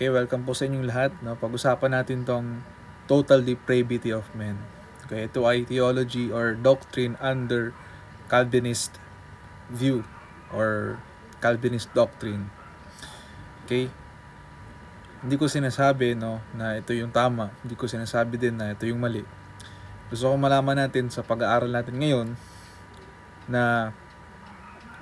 Okay, welcome po sa inyong lahat. No? Pag-usapan natin tong total depravity of men. Okay, ito ay theology or doctrine under Calvinist view or Calvinist doctrine. Okay? Hindi ko sinasabi na ito yung tama. Hindi ko sinasabi din na ito yung mali. Gusto ko malaman natin sa pag-aaral natin ngayon na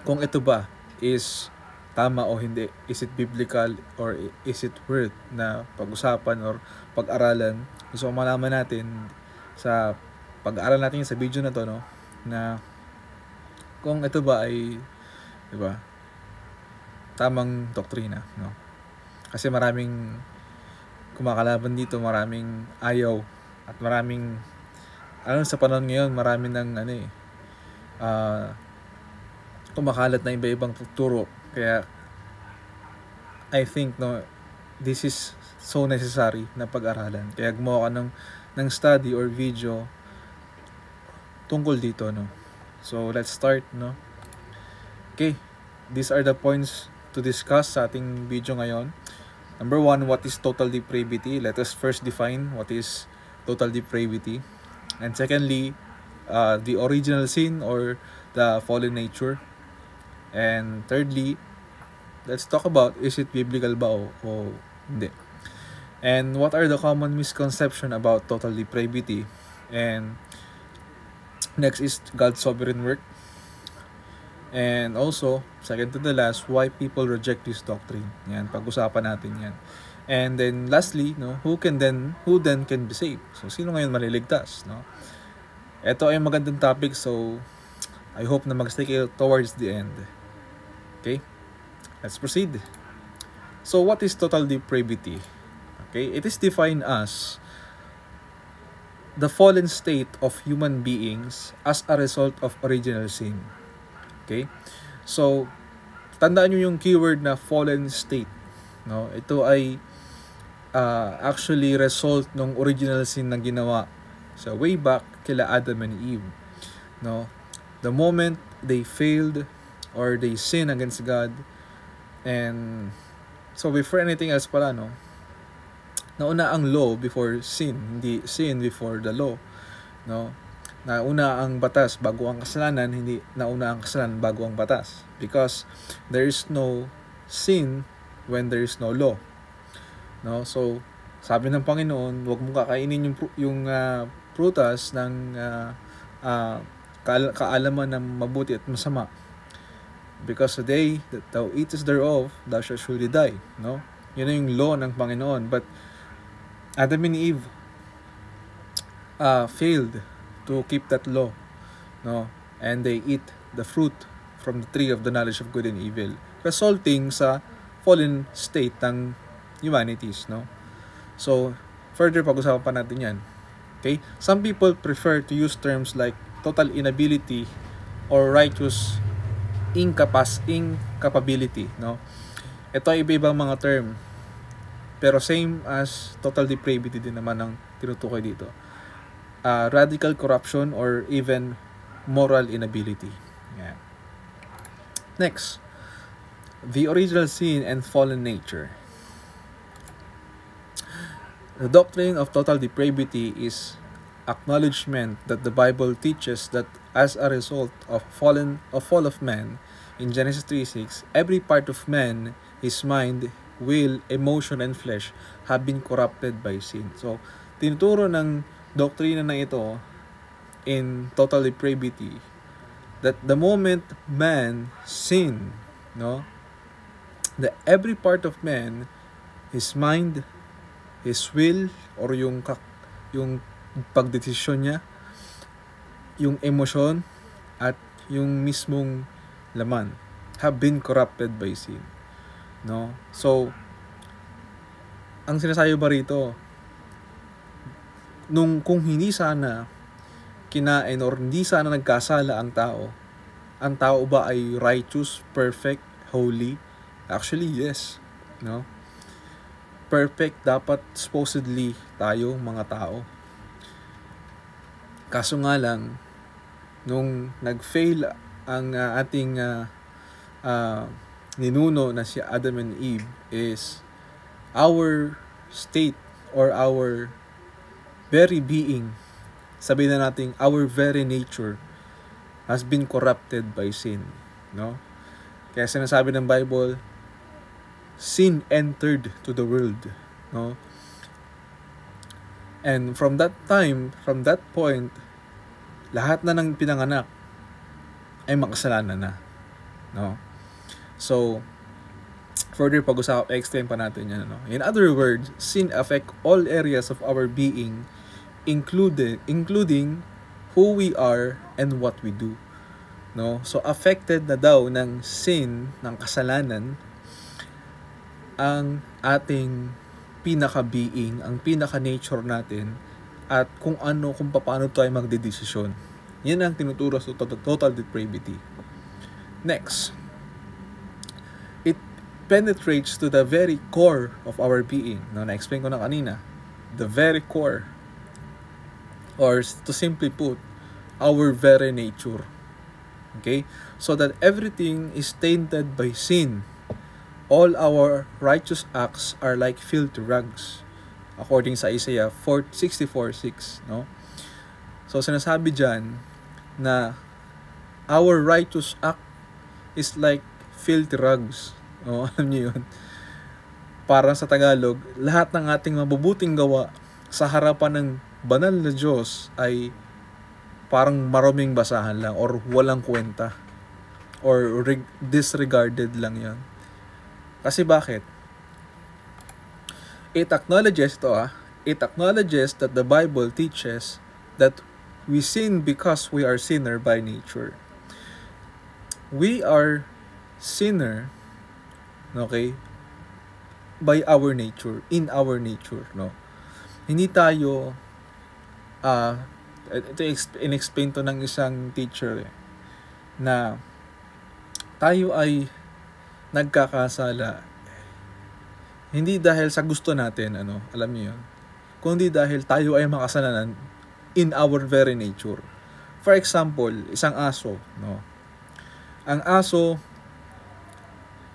kung ito ba is tama o hindi. Is it biblical or is it worth na pag-usapan or pag-aralan? Gusto ko malaman natin sa pag-aaral natin sa video na to na kung ito ba ay, di ba, tamang doktrina, Kasi maraming kumakalaban dito, maraming ayaw at maraming sa panahon ngayon, marami ng kumakalat na iba-ibang turo. Kaya I think this is so necessary na pag-aralan. Kaya gumawa ka ng study or video tungkol dito, So let's start, Okay, these are the points to discuss sa ating video ngayon. Number 1, what is total depravity? Let us first define what is total depravity. And secondly, the original sin or the fallen nature. And thirdly, let's talk about is it biblical ba o hindi. And what are the common misconception about total depravity? And next is God's sovereign work. And also, second to the last, why people reject this doctrine. Yan, pag-usapan natin yan. And then lastly, who then can be saved? So sino ngayon maliligtas, Ito ay magandang topic, so I hope na mag-stay kayo towards the end. Okay? Let's proceed. So what is total depravity? Okay, it is defined as the fallen state of human beings as a result of original sin. Okay? So tandaan niyo yung keyword na fallen state, Ito ay actually result ng original sin na ginawa sa way back kila Adam and Eve, The moment they failed or they sin against God. And so before anything else pala, nauna ang law before sin, hindi sin before the law, Nauna ang batas bago ang kasalanan, hindi nauna ang kasalanan bago ang batas, because there is no sin when there is no law, So sabi ng Panginoon, huwag mong kakainin yung prutas ng kaalaman ng mabuti at masama, because the day that thou eatest thereof, thou shalt surely die, Yun na yung law ng Panginoon. But Adam and Eve failed to keep that law, And they eat the fruit from the tree of the knowledge of good and evil, resulting sa fallen state ng humanities, So further pag-usapan pa natin yan. Okay? Some people prefer to use terms like total inability or righteous incapability, Ito ay iba-ibang mga term, pero same as total depravity din naman ang tinutukoy dito. Radical corruption or even moral inability. Yeah. Next, the original sin and fallen nature. The doctrine of total depravity is acknowledgement that the Bible teaches that as a result of fall of man in Genesis 3:6, every part of man, his mind, will, emotion, and flesh have been corrupted by sin. So, tinuturo ng doktrina na ito in total depravity that the moment man sin, that every part of man, his mind, his will, or yung pagdesisyon niya, yung emosyon, at yung mismong laman have been corrupted by sin, So ang sinasabi ba rito, kung hindi sana kinain or hindi sana nagkasala ang tao ba ay righteous, perfect, holy? Actually, yes, perfect dapat supposedly tayo mga tao. Kaso nga lang, nung nag-fail ang ating ninuno na si Adam and Eve, is our state or our very being, sabihin na natin our very nature has been corrupted by sin, no? Kaya sinasabi ng Bible, sin entered to the world, no? And from that time, from that point, lahat na ng pinanganak ay makasalanan na, no? So, further explain pa natin yan, no? In other words, sin affect all areas of our being, including who we are and what we do, no? So, affected na daw ng sin, ng kasalanan, ang ating pinaka-being, ang pinaka-nature natin, at kung paano tayo magdedesisyon. Yan ang tinuturo sa total depravity. Next, it penetrates to the very core of our being. No, na-explain ko na kanina. The very core. Or to simply put, our very nature. Okay? So that everything is tainted by sin. All our righteous acts are like filthy rags, according sa Isaiah 64:6, no? So sinasabi diyan na our righteous act is like filthy rags, no? Alam niyo 'yun? Para sa Tagalog, lahat ng ating mabubuting gawa sa harapan ng banal na Diyos ay parang maruming basahan lang or walang kwenta or disregarded lang 'yan. Kasi bakit? It acknowledges that the Bible teaches that we sin because we are sinner by nature. We are sinner, okay, by our nature, in our nature, no? Hindi tayo, ito in-explain to ng isang teacher na tayo ay nagkakasala hindi dahil sa gusto natin, alam niyo yun, kundi dahil tayo ay makasalanan in our very nature. For example, isang aso, no? Ang aso,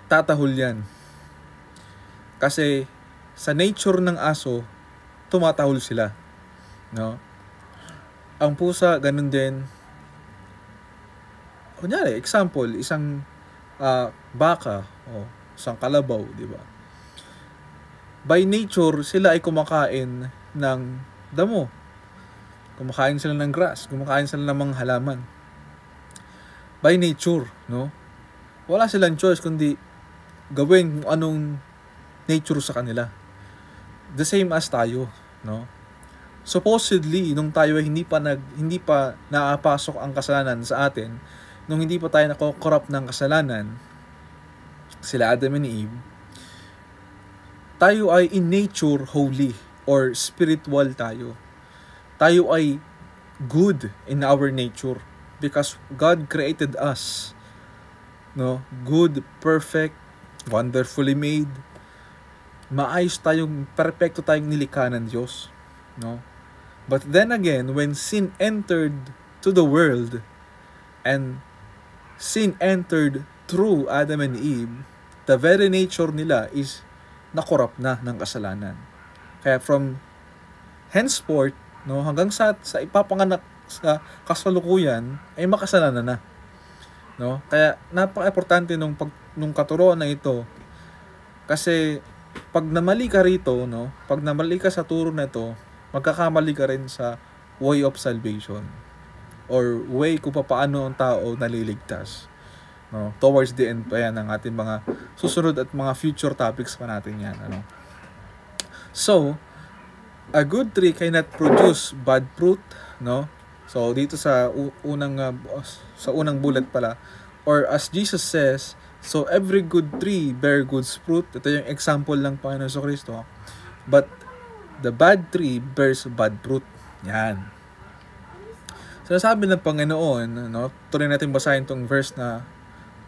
tatahol yan. Kasi sa nature ng aso, tumatahol sila, no? Ang pusa, ganun din. Kunyari, example, isang baka o isang kalabaw, di ba? By nature, sila ay kumakain ng damo. Kumakain sila ng grass, kumakain sila ng mga halaman. By nature, no? Wala silang choice kundi gawin kung anong nature sa kanila. The same as tayo, no? Supposedly, nung tayo ay hindi pa naapasok ang kasalanan sa atin, nung hindi pa tayo nakokorrupt ng kasalanan, sila Adam and Eve, tayo ay in nature holy or spiritual tayo. Tayo ay good in our nature because God created us, no? Good, perfect, wonderfully made. Maayos tayong, perfecto tayong nilikha ng Diyos, no? But then again, when sin entered to the world and sin entered through Adam and Eve, the very nature nila is nakorrupt na ng kasalanan. Kaya from henceforth, no, hanggang sa ipapanganak sa kasalukuyan ay makasalanan na, no? Kaya napaka-importante nung katuruan na ito, kasi pag namali ka rito, no, pag namali ka sa turo na ito, magkakamali ka rin sa way of salvation or way kung paano ang tao naliligtas, no? Towards the end pa yan ng ating mga susunod at mga future topics pa natin yan, So, a good tree cannot produce bad fruit, no? So, dito sa unang bullet pala, or as Jesus says, so every good tree bear good fruit. Ito yung example ng Panginoon Kristo. But the bad tree bears bad fruit. Yan. So, sabi ng Panginoon, no? Tuloy natin basahin tong verse na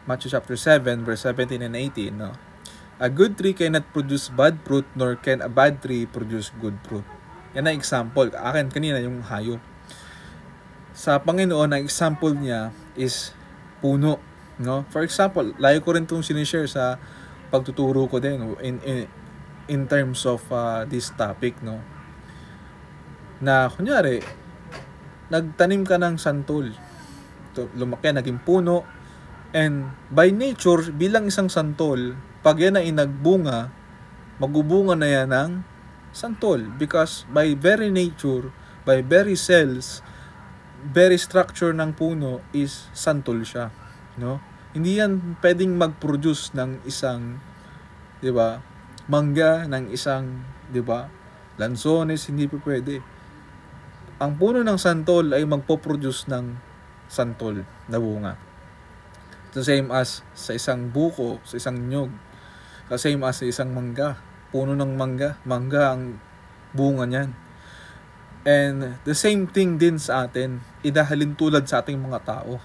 Matthew chapter 7, verse 17 and 18, no? A good tree cannot produce bad fruit, nor can a bad tree produce good fruit. Yan ang example. Akin kanina yung hayop. Sa Panginoon, ang example niya is puno, no? For example, layo ko rin itong sinishare sa pagtuturo ko din in terms of this topic, no? Na kunyari, nagtanim ka ng santol, lumaki, naging puno, and by nature, bilang isang santol, pag yan ay nagbunga, magbubunga na yan ng santol, because by very nature, by very cells, very structure ng puno is santol siya, no? Hindi yan pwedeng mag-produce ng isang, 'di ba, mangga, ng isang, 'di ba, lansones, hindi pa pwede. Ang puno ng santol ay magpo-produce ng santol na bunga. The same as sa isang buko, sa isang nyog. The same as sa isang mangga. Puno ng mangga ang bunga niyan. And the same thing din sa atin, idahalin tulad sa ating mga tao.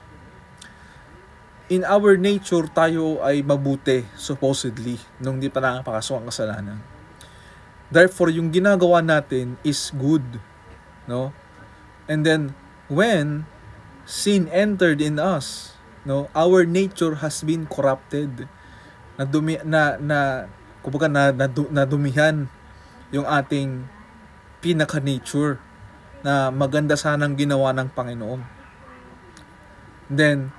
In our nature, tayo ay mabuti, supposedly, nung di pa nakapakasok ang kasalanan. Therefore, yung ginagawa natin is good, no? And then, when sin entered in us, no, our nature has been corrupted. Nadumihan yung ating pinaka-nature na maganda sanang ginawa ng Panginoon. Then,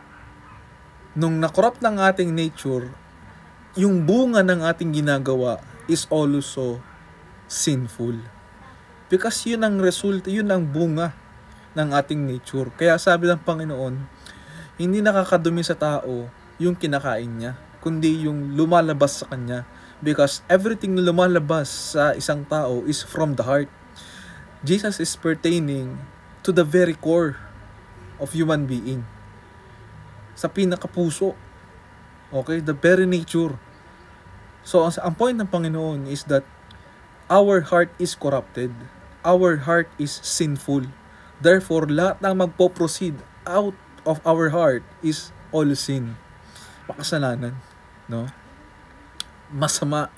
nung na-corrupt ng ating nature, yung bunga ng ating ginagawa is also sinful. Because yun ang result, yun ang bunga ng ating nature. Kaya sabi ng Panginoon, hindi nakakadumi sa tao yung kinakain niya, kundi yung lumalabas sa kanya. Because everything na lumalabas sa isang tao is from the heart. Jesus is pertaining to the very core of human being. Sa pinakapuso. Okay? The very nature. So, ang point ng Panginoon is that our heart is corrupted. Our heart is sinful. Therefore, lahat ng magpo-proceed out of our heart is all sin. Makasalanan. No? Masama.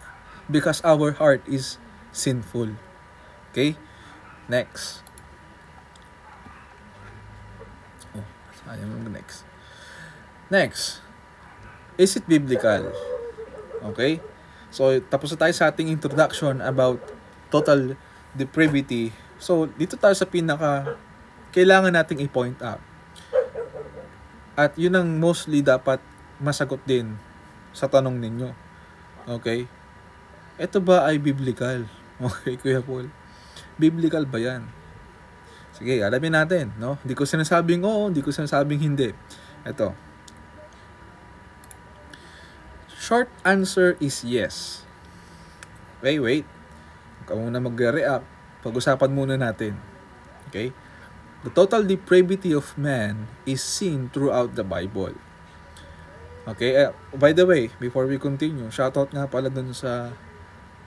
Because our heart is sinful. Okay? Next. Next. Is it biblical? Okay? So, tapos na tayo sa ating introduction about total depravity. So, dito tayo sa pinaka kailangan nating i-point out. At yun ang mostly dapat masagot din sa tanong ninyo. Okay? Ito ba ay biblical? Okay, Kuya Paul. Biblical ba yan? Sige, alamin natin, no? Hindi ko sinasabing oo, hindi ko sinasabing hindi. Ito. Short answer is yes. Okay, wait. Huwag ka muna mag-react. Pag-usapan muna natin. Okay? The total depravity of man is seen throughout the Bible. Okay? By the way, before we continue, shoutout nga pala dun sa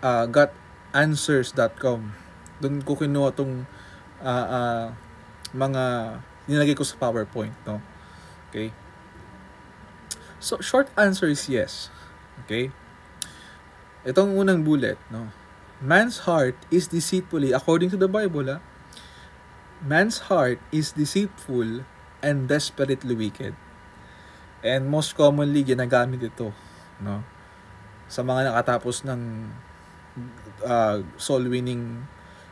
gotanswers.com. Dun ko kinuha itong mga nilagay ko sa PowerPoint, no? Okay? So, short answer is yes. Okay? Itong unang bullet, no? Man's heart is deceitfully, according to the Bible, man's heart is deceitful and desperately wicked. And most commonly, ginagamit ito, no? Sa mga nakatapos ng soul-winning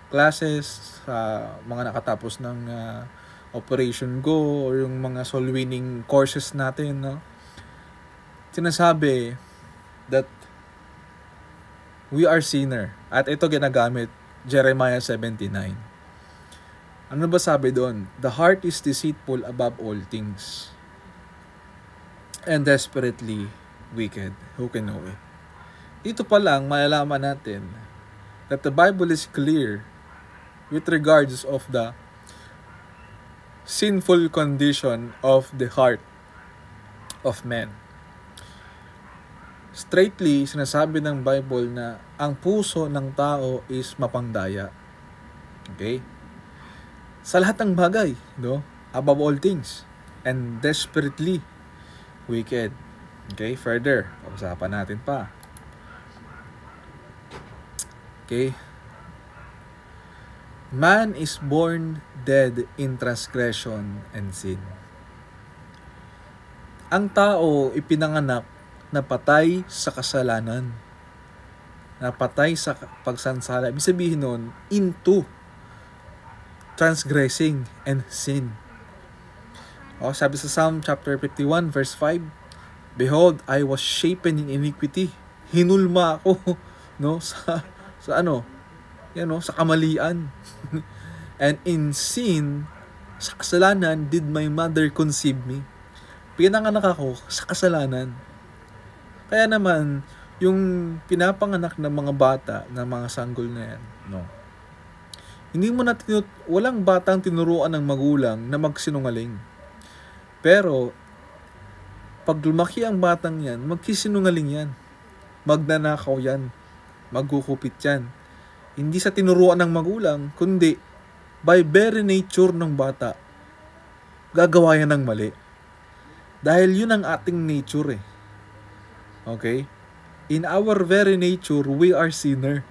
classes, sa mga nakatapos ng Operation Go, or yung mga soul-winning courses natin, no? Sinasabi that we are sinner. At ito ginagamit, Jeremiah 79. Ano ba sabi doon? The heart is deceitful above all things and desperately wicked. Who can know it? Dito pa lang, malalaman natin that the Bible is clear with regards of the sinful condition of the heart of man. Straightly, sinasabi ng Bible na ang puso ng tao is mapangdaya. Okay? Sa lahat ng bagay, no? Above all things. And desperately wicked. Okay? Further, pag-usapan natin pa. Okay? Man is born dead in transgression and sin. Ang tao ipinanganak na patay sa kasalanan. napatay sa pagsansala. Ibig sabihin nun, into transgressing and sin. Sabi sa Psalm chapter 51 verse 5, Behold, I was shapen in iniquity. Hinulma ako, no, sa sa kamalian. And in sin, sa kasalanan, did my mother conceive me. Pinanganak ako sa kasalanan. Kaya naman, yung pinapanganak ng mga bata, ng mga sanggol na yan, no, hindi mo na walang batang tinuruan ng magulang na magsinungaling. Pero, pag lumaki ang batang yan, magsisinungaling yan. Magnanakaw yan. Magkukupit yan. Hindi sa tinuruan ng magulang, kundi by very nature ng bata, gagawa yan ng mali. Dahil yun ang ating nature eh. Okay? In our very nature, we are sinner.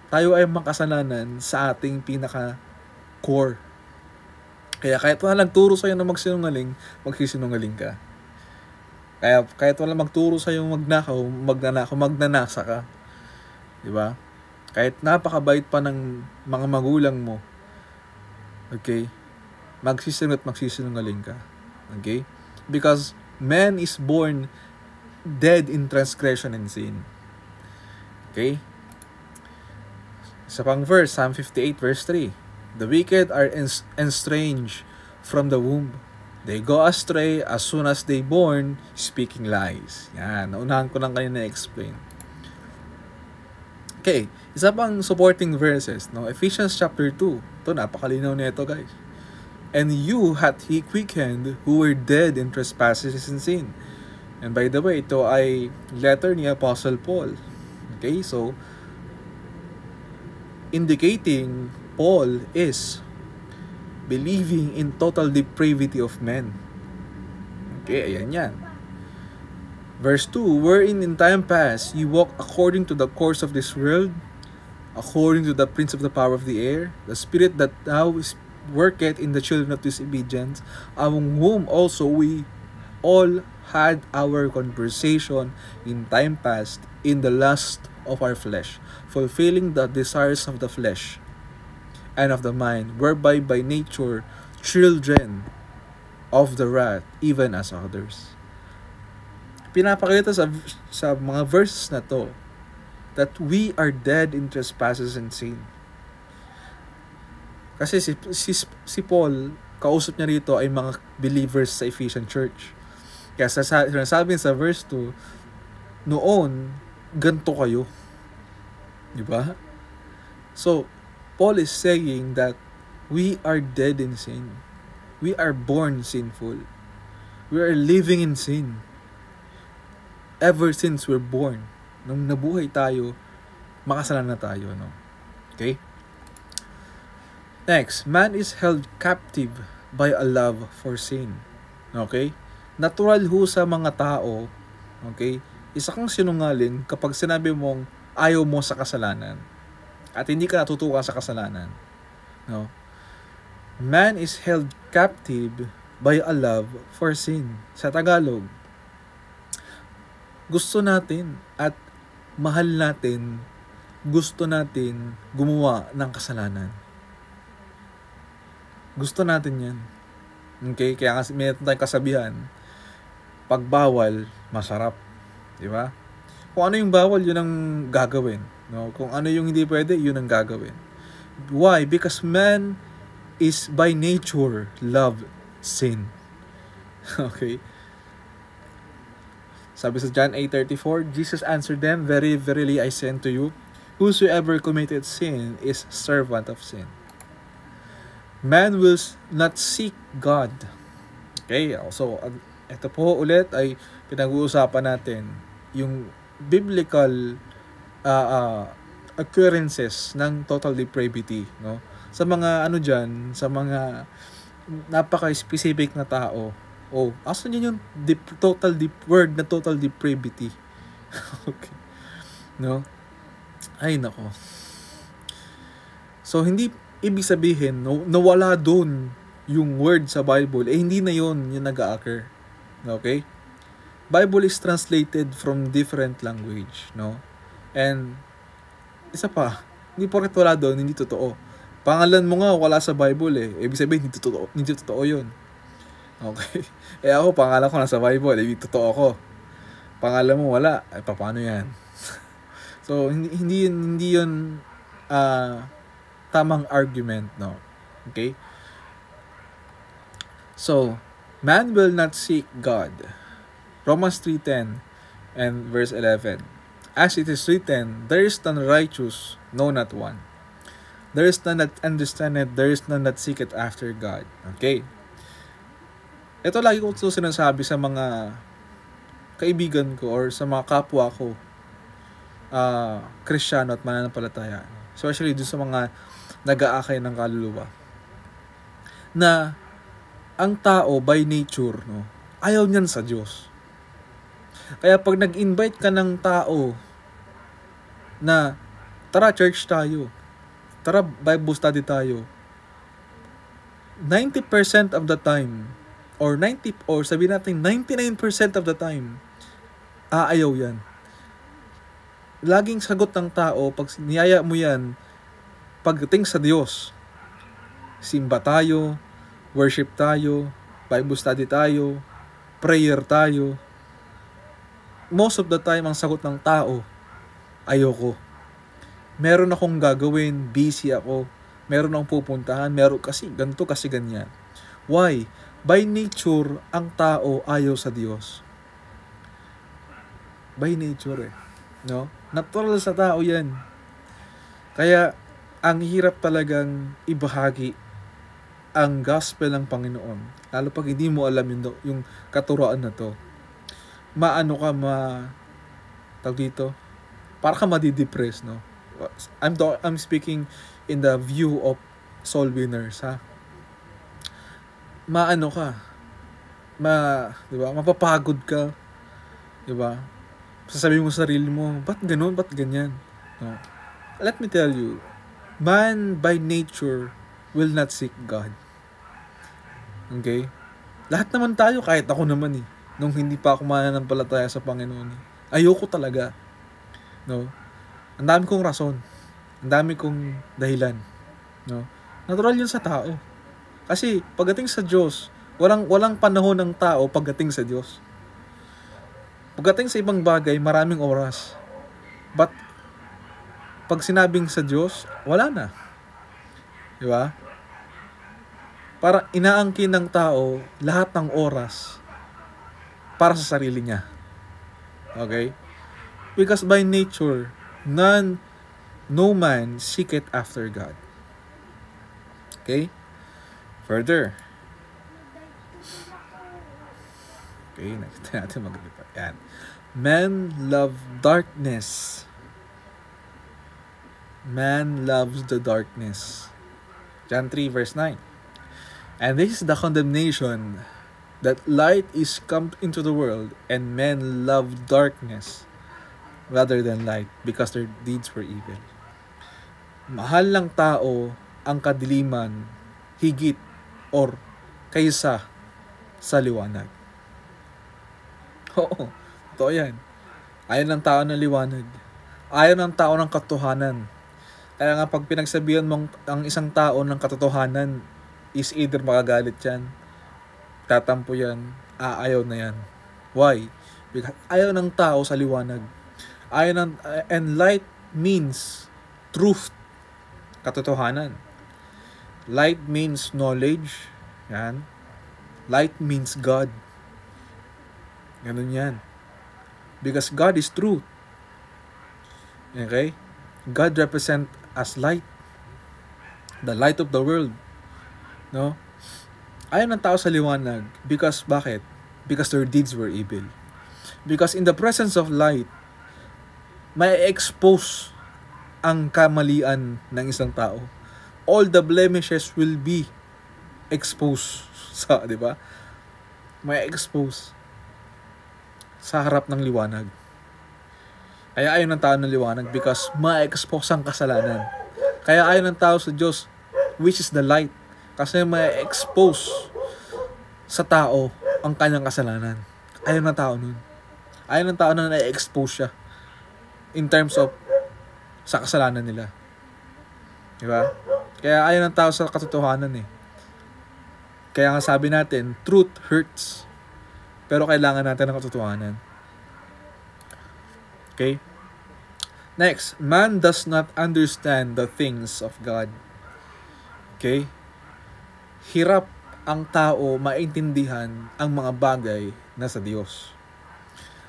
Tayo ay makasalanan sa ating pinaka-core. Kaya kahit wala nagturo sa'yo na magsinungaling, magsisinungaling ka. Kaya kahit wala magturo sa'yo magnanasa ka. Diba? Kahit napakabait pa ng mga magulang mo, okay, magsisinungaling ka. Okay? Because man is born dead in transgression and sin. Okay? Sa pang verse, Psalm 58 verse 3. The wicked are estranged from the womb. They go astray as soon as they born, speaking lies. Yan, naunahan ko lang kanina na-explain. Okay, isa pang supporting verses, no? Ephesians chapter 2. Ito, napakalinaw nito, guys. And you hath he quickened who were dead in trespasses and sin. And by the way, ito ay letter ni Apostle Paul. Okay, so indicating Paul is believing in total depravity of men. Okay, ayan yan. Verse 2, wherein in time past you walked according to the course of this world, according to the prince of the power of the air, the spirit that now worketh in the children of disobedience, among whom also we all had our conversation in time past in the lust of our flesh, fulfilling the desires of the flesh and of the mind, whereby by nature children of the wrath, even as others. Pinapakita sa mga verses na to that we are dead in trespasses and sin. Kasi si Paul, kausap niya rito ay mga believers sa Ephesian Church. Kaya sinasabi sa verse 2, noon, ganito kayo. Diba? So, Paul is saying that we are dead in sin. We are born sinful. We are living in sin. Ever since we're born. Nung nabuhay tayo, makasalanan na tayo. No? Okay? Next, man is held captive by a love for sin. Okay? Natural ho sa mga tao, okay? Isa kang sinungaling kapag sinabi mong ayaw mo sa kasalanan. At hindi ka natutuwa sa kasalanan. No? Man is held captive by a love for sin. Sa Tagalog, gusto natin at mahal natin, gusto natin gumawa ng kasalanan. Gusto natin yan. Okay? Kaya kasi may tayong kasabihan, pag bawal, masarap. Diba? Kung ano yung bawal, yun ang gagawin. No? Kung ano yung hindi pwede, yun ang gagawin. Why? Because man is by nature love sin. Okay? Sabi sa John 8:34, Jesus answered them, Very verily I say unto you, whosoever committed sin is servant of sin. Man will not seek God. Okay? So, ito po ulit ay pinag-uusapan natin yung biblical occurrences ng total depravity, no? Sa mga sa mga napaka-specific na tao. Asan yun yung word na total depravity? Okay. No? Ay nako. So hindi ibig sabihin nawala doon yung word sa Bible, hindi na yun yung nag-a-occur. Okay? Bible is translated from different language, no? And Isa pa, hindi porket wala doon, hindi totoo. Pangalan mo nga wala sa Bible eh. Ibig sabihin, hindi totoo yun. Okay? Eh ako, pangalan ko nasa Bible, hindi totoo ako. Pangalan mo wala, eh paano yan? So, hindi yun tamang argument, no? Okay? So, man will not seek God. Romans 3:10 and verse 11. As it is written, there is none righteous, no, not one. There is none that understandeth, there is none that seeketh after God. Okay? Ito lagi ko ito sinasabi sa mga kaibigan ko or sa mga kapwa ko, Kristiyano at mananampalataya. Especially dun sa mga nag-aakay ng kaluluwa. Na ang tao by nature, no, ayaw niyan sa Diyos. Kaya pag nag-invite ka ng tao na tara church tayo, tara Bible study tayo, 90% of the time or sabihin natin 99% of the time ayaw yan. Laging sagot ng tao pag niyaya mo yan, pagdating sa Diyos, simba tayo, worship tayo, Bible study tayo, prayer tayo, most of the time ang sagot ng tao, ayoko. Meron akong gagawin, busy ako, meron akong pupuntahan, meron kasi ganito, kasi ganyan. Why? By nature, ang tao ayaw sa Diyos. By nature no? Natural sa tao yan. Kaya, ang hirap talagang ibahagi ang gospel ng Panginoon. Lalo pag hindi mo alam yung katuroan na to. Tawag dito, para ka madidepress, no? I'm speaking in the view of soul winners, ha? Di ba? Mapapagod ka, di ba? Sasabihin mo sa sarili mo, ba't ganun, ba't ganyan? No. Let me tell you, man by nature will not seek God. Okay? Lahat naman tayo, kahit ako naman nung hindi pa ako mananampalataya sa Panginoon. Ayoko talaga. No? Ang dami kong rason. Ang dami kong dahilan. No? Natural yun sa tao. Kasi pagdating sa Diyos, walang panahon ng tao pagdating sa Diyos. Pagdating sa ibang bagay, maraming oras. But pag sinabing sa Diyos, wala na. Di ba? Para inaangkin ng tao lahat ng oras para sa sarili niya. Okay? Because by nature, no man seeketh after God. Okay? Further. Okay, nakita natin maglipat. Yan. Men love darkness. Man loves the darkness. John 3 verse 9. And this is the condemnation, that light is come into the world, and men love darkness rather than light, because their deeds were evil. Mahal ng tao ang kadiliman higit or kaysa sa liwanag. Oo, totoo yan. Ayaw ng tao ng liwanag. Ayaw ng tao ng katotohanan. Kaya nga pag pinagsabihan mong ang isang tao ng katotohanan, is either makagalit yan, tatampo yan, ayaw na yan. Why? Because ayaw ng tao sa liwanag. And light means truth, katotohanan. Light means knowledge. Yan. Light means God. Ganun yan. Because God is truth. Okay? God represent as light. The light of the world. No? Ayaw ng tao sa liwanag. Because, bakit? Because their deeds were evil. Because in the presence of light, may expose ang kamalian ng isang tao. All the blemishes will be exposed sa, di ba? May expose sa harap ng liwanag. Kaya ayaw ng tao ng liwanag because ma-expose ang kasalanan. Kaya ayaw ng tao sa Diyos, which is the light, kasi ma-expose sa tao ang kanyang kasalanan. Ayaw ng tao nun. Ayaw ng tao na na-expose siya in terms of sa kasalanan nila. Diba? Kaya ayaw ng tao sa katotohanan eh. Kaya nga sabi natin, truth hurts. Pero kailangan natin ng katotohanan. Okay? Next, man does not understand the things of God. Okay? Hirap ang tao maintindihan ang mga bagay na sa Diyos.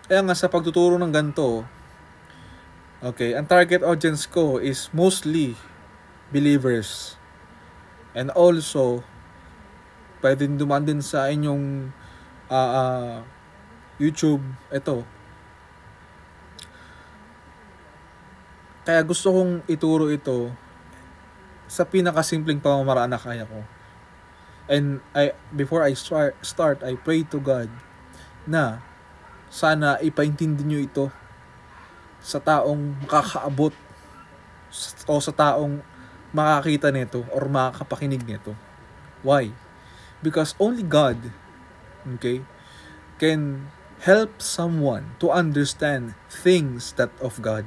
Kaya nga sa pagtuturo ng ganito, okay, ang target audience ko is mostly believers. And also, pwedeng dumaan din sa inyong YouTube, ito. Kaya gusto kong ituro ito sa pinakasimpleng pamamaraan na kaya ko. And before I start, I pray to God na sana ipaintindi nyo ito sa taong makakaabot o sa taong makakita nito or makakapakinig nito. Why? Because only God, okay, can help someone to understand things that of God.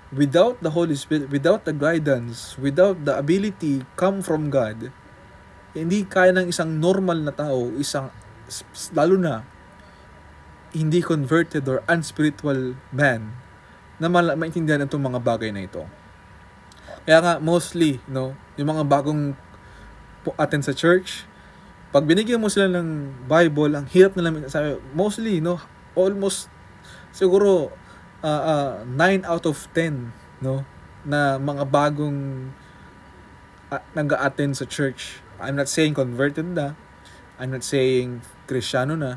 Without the Holy Spirit, without the guidance, without the ability come from God, hindi kaya ng isang normal na tao, lalo na hindi converted or unspiritual man, na maintindihan itong mga bagay na ito. Kaya nga, mostly, no, yung mga bagong attend sa church, pag binigyan mo sila ng Bible, ang hirap nila, mostly, no, almost, siguro, 9 out of 10, no, na mga bagong nag-a-attend sa church. I'm not saying converted na, I'm not saying Kristiyano na,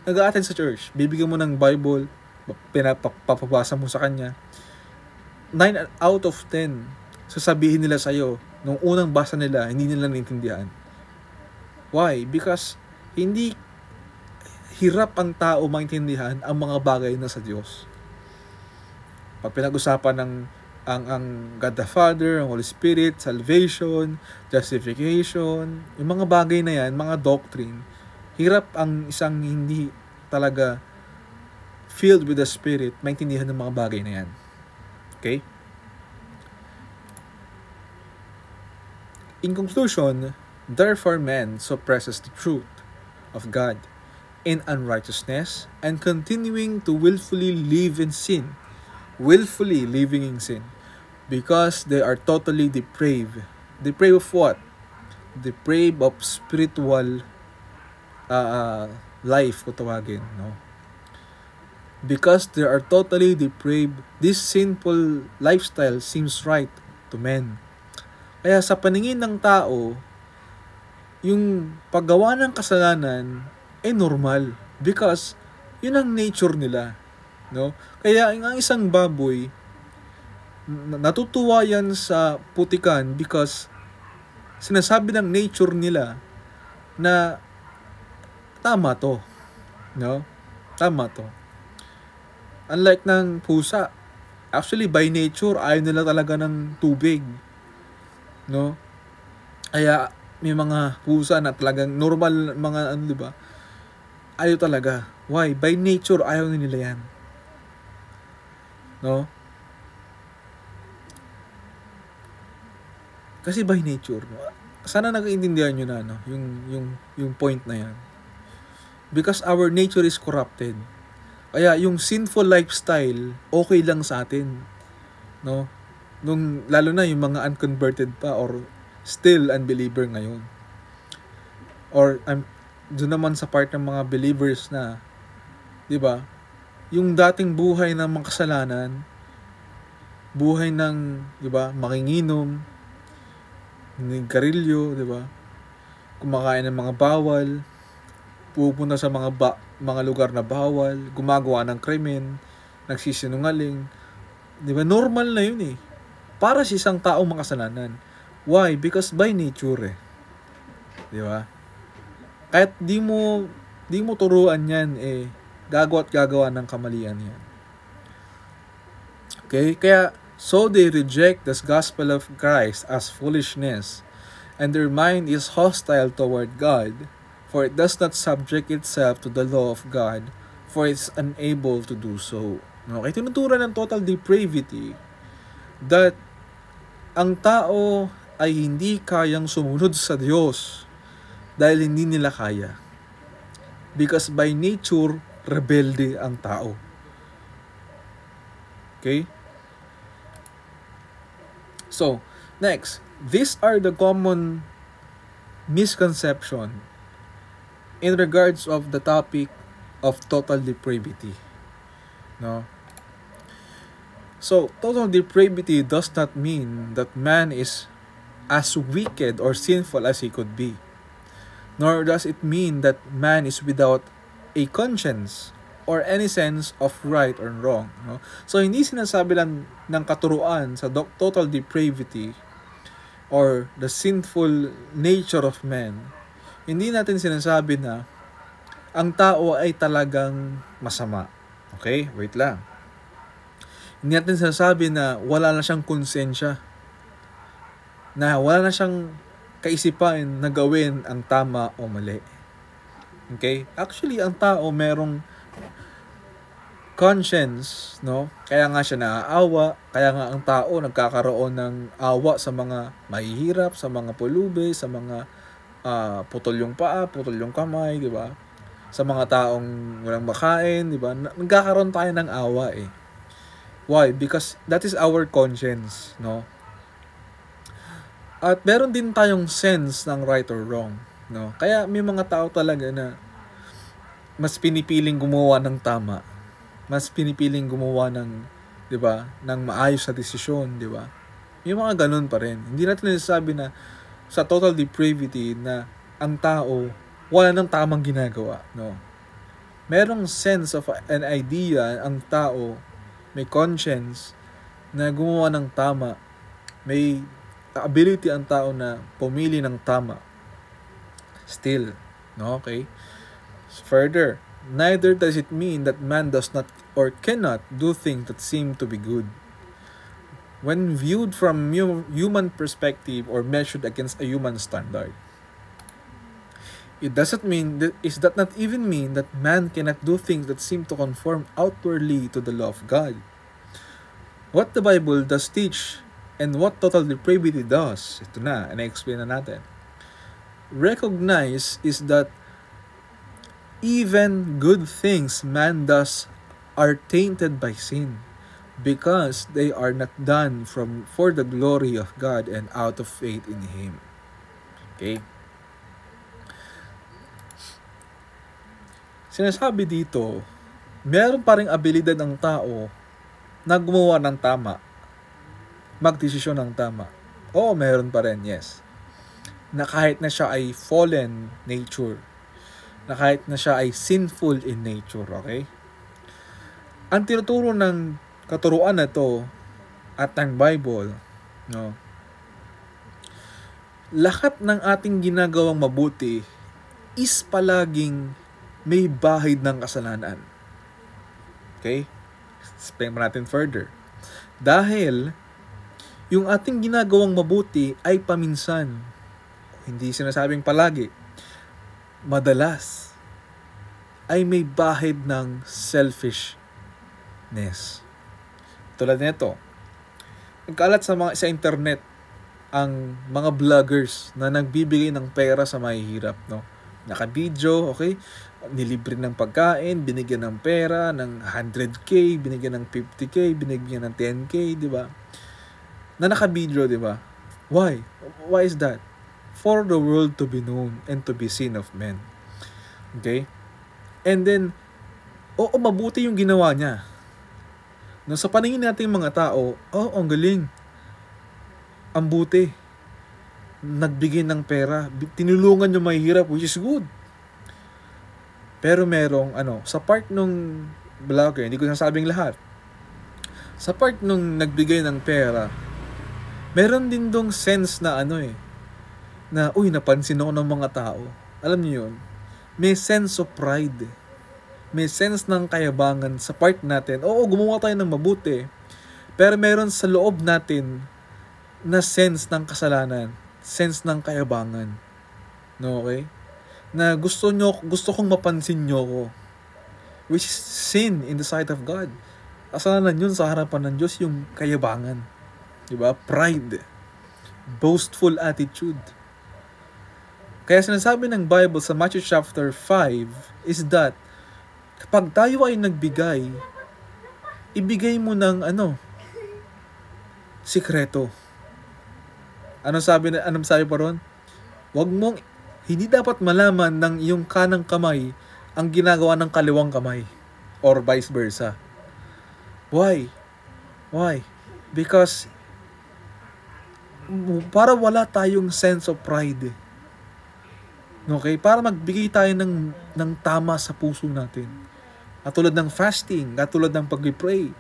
nag-a-attend sa church, bibigyan mo ng Bible, papabasa mo sa kanya, 9 out of 10, sasabihin nila sa'yo, nung unang basa nila, hindi nila naintindihan. Why? Because hindi hirap ang tao maintindihan ang mga bagay na sa Diyos. Pag pinag-usapan ng ang God the Father, ang Holy Spirit, salvation, justification, yung mga bagay na yan, mga doctrine, hirap ang isang hindi talaga filled with the Spirit maintindihan ng mga bagay na yan. Okay? In conclusion, therefore man suppresses the truth of God in unrighteousness and continuing to willfully live in sin. Willfully living in sin. Because they are totally depraved. Depraved of what? Depraved of spiritual life, kung tawagin, no? Because they are totally depraved, this sinful lifestyle seems right to men. Kaya sa paningin ng tao, yung paggawa ng kasalanan ay normal because yun ang nature nila, no? Kaya ang isang baboy, natutuwa yan sa putikan because sinasabi ng nature nila na tama to, no? Tama to. Unlike ng pusa, actually by nature ayaw nila talaga ng tubig, no? Kaya may mga pusa na talagang normal mga di ba? Ayaw talaga. Why? By nature ayaw nila yan. No? Kasi by nature, sana nag-iintindihan nyo na, no? Yung point na yan. Because our nature is corrupted. Kaya yung sinful lifestyle, okay lang sa atin. No? Lalo na yung mga unconverted pa or still unbeliever ngayon. Or doon naman sa part ng mga believers na, di ba? Yung dating buhay ng mga kasalanan, buhay ng, di ba, makinginom, garilyo, di ba? Kumakain ng mga bawal, pupunta sa mga lugar na bawal, gumagawa ng krimen, nagsisinungaling. Di ba? Normal na yun eh. Para sa isang taong makasalanan. Why? Because by nature eh. Di ba? Kahit di mo turuan yan eh, gagawa ng kamalian yan. Okay? Kaya, so they reject the gospel of Christ as foolishness, and their mind is hostile toward God, for it does not subject itself to the law of God, for it's unable to do so. Okay? Tinuturan ng total depravity that ang tao ay hindi kayang sumunod sa Diyos dahil hindi nila kaya. Because by nature, rebelde ang tao. Okay? So, next, these are the common misconception in regards of the topic of total depravity. No? So, total depravity does not mean that man is as wicked or sinful as he could be. Nor does it mean that man is without a conscience or any sense of right or wrong. No? So, hindi sinasabi lang ng katuruan sa total depravity or the sinful nature of man. Hindi natin sinasabi na ang tao ay talagang masama. Okay? Wait lang. Hindi natin sinasabi na wala na siyang konsensya. Na wala na siyang kaisipan na gawin ang tama o mali. Okay? Actually, ang tao merong conscience, no? Kaya nga siya naaawa, kaya nga ang tao nagkakaroon ng awa sa mga mahihirap, sa mga pulubi, sa mga putol yung paa, putol yung kamay, di ba? Sa mga taong walang makain, di ba? Nagkakaroon tayo ng awa eh. Why? Because that is our conscience, no? At meron din tayong sense ng right or wrong, no? Kaya may mga tao talaga na mas pinipiling gumawa ng tama. Mas pinipiling gumawa ng, 'di ba, ng maayos na desisyon, 'di ba? May mga ganun pa rin. Hindi natin nasasabi na sa total depravity na ang tao wala nang tamang ginagawa, no? Merong sense of an idea ang tao, may conscience na gumawa ng tama, may ability ang tao na pumili ng tama. Still, no? Okay? Further, neither does it mean that man does not or cannot do things that seem to be good. When viewed from human perspective or measured against a human standard. It doesn't mean that is that not even mean that man cannot do things that seem to conform outwardly to the law of God. What the Bible does teach and what total depravity does, ito na, na-explain na natin. Recognize is that even good things man does are tainted by sin because they are not done for the glory of God and out of faith in Him. Okay? Sinasabi dito, meron pa ring abilidad ng tao na gumawa ng tama, magdesisyon ng tama. Oo, meron pa rin, yes. Na kahit na siya ay fallen nature, na kahit na siya ay sinful in nature, okay? Ang tinuturo ng katuruan na to at ng Bible, no? Lahat ng ating ginagawang mabuti is palaging may bahid ng kasalanan. Okay? Explain natin further. Dahil yung ating ginagawang mabuti ay paminsan, hindi sinasabing palagi, madalas ay may bahid ng selfishness. Tulad nito, nagkalat sa internet ang mga vloggers na nagbibigay ng pera sa mahihirap, no? Naka-video, okay? Nilibre ng pagkain, binigyan ng pera ng 100k, binigyan ng 50k, binigyan ng 10k, di ba? Na naka-video, di ba? Why? Why is that? For the world to be known and to be seen of men. Okay? And then, oo, mabuti yung ginawa niya. No, sa paningin natin mga tao, oh, ang galing. Ang buti. Nagbigay ng pera. Tinulungan yung mahihirap, which is good. Pero merong, sa part nung vlogger, hindi ko nasabing lahat. Sa part nung nagbigay ng pera, meron din dong sense na na, napansin ako ng mga tao. Alam niyo yun? May sense of pride. May sense ng kayabangan sa part natin. Oo, gumawa tayo ng mabuti. Pero meron sa loob natin na sense ng kasalanan. Sense ng kayabangan. No, okay? Na gusto kong mapansin nyo ko. Which is sin in the sight of God. Kasalanan yun sa harapan ng Diyos, yung kayabangan. Diba? Pride. Boastful attitude. Kaya sinasabi ng Bible sa Matthew chapter 5 is that kapag tayo ay nagbigay, ibigay mo ng sikreto. Anong sabi pa ron? Hindi dapat malaman ng iyong kanang kamay ang ginagawa ng kaliwang kamay. Or vice versa. Why? Because para wala tayong sense of pride. Okay? Para magbigay tayo ng tama sa puso natin. Katulad ng fasting, katulad ng pag-pray.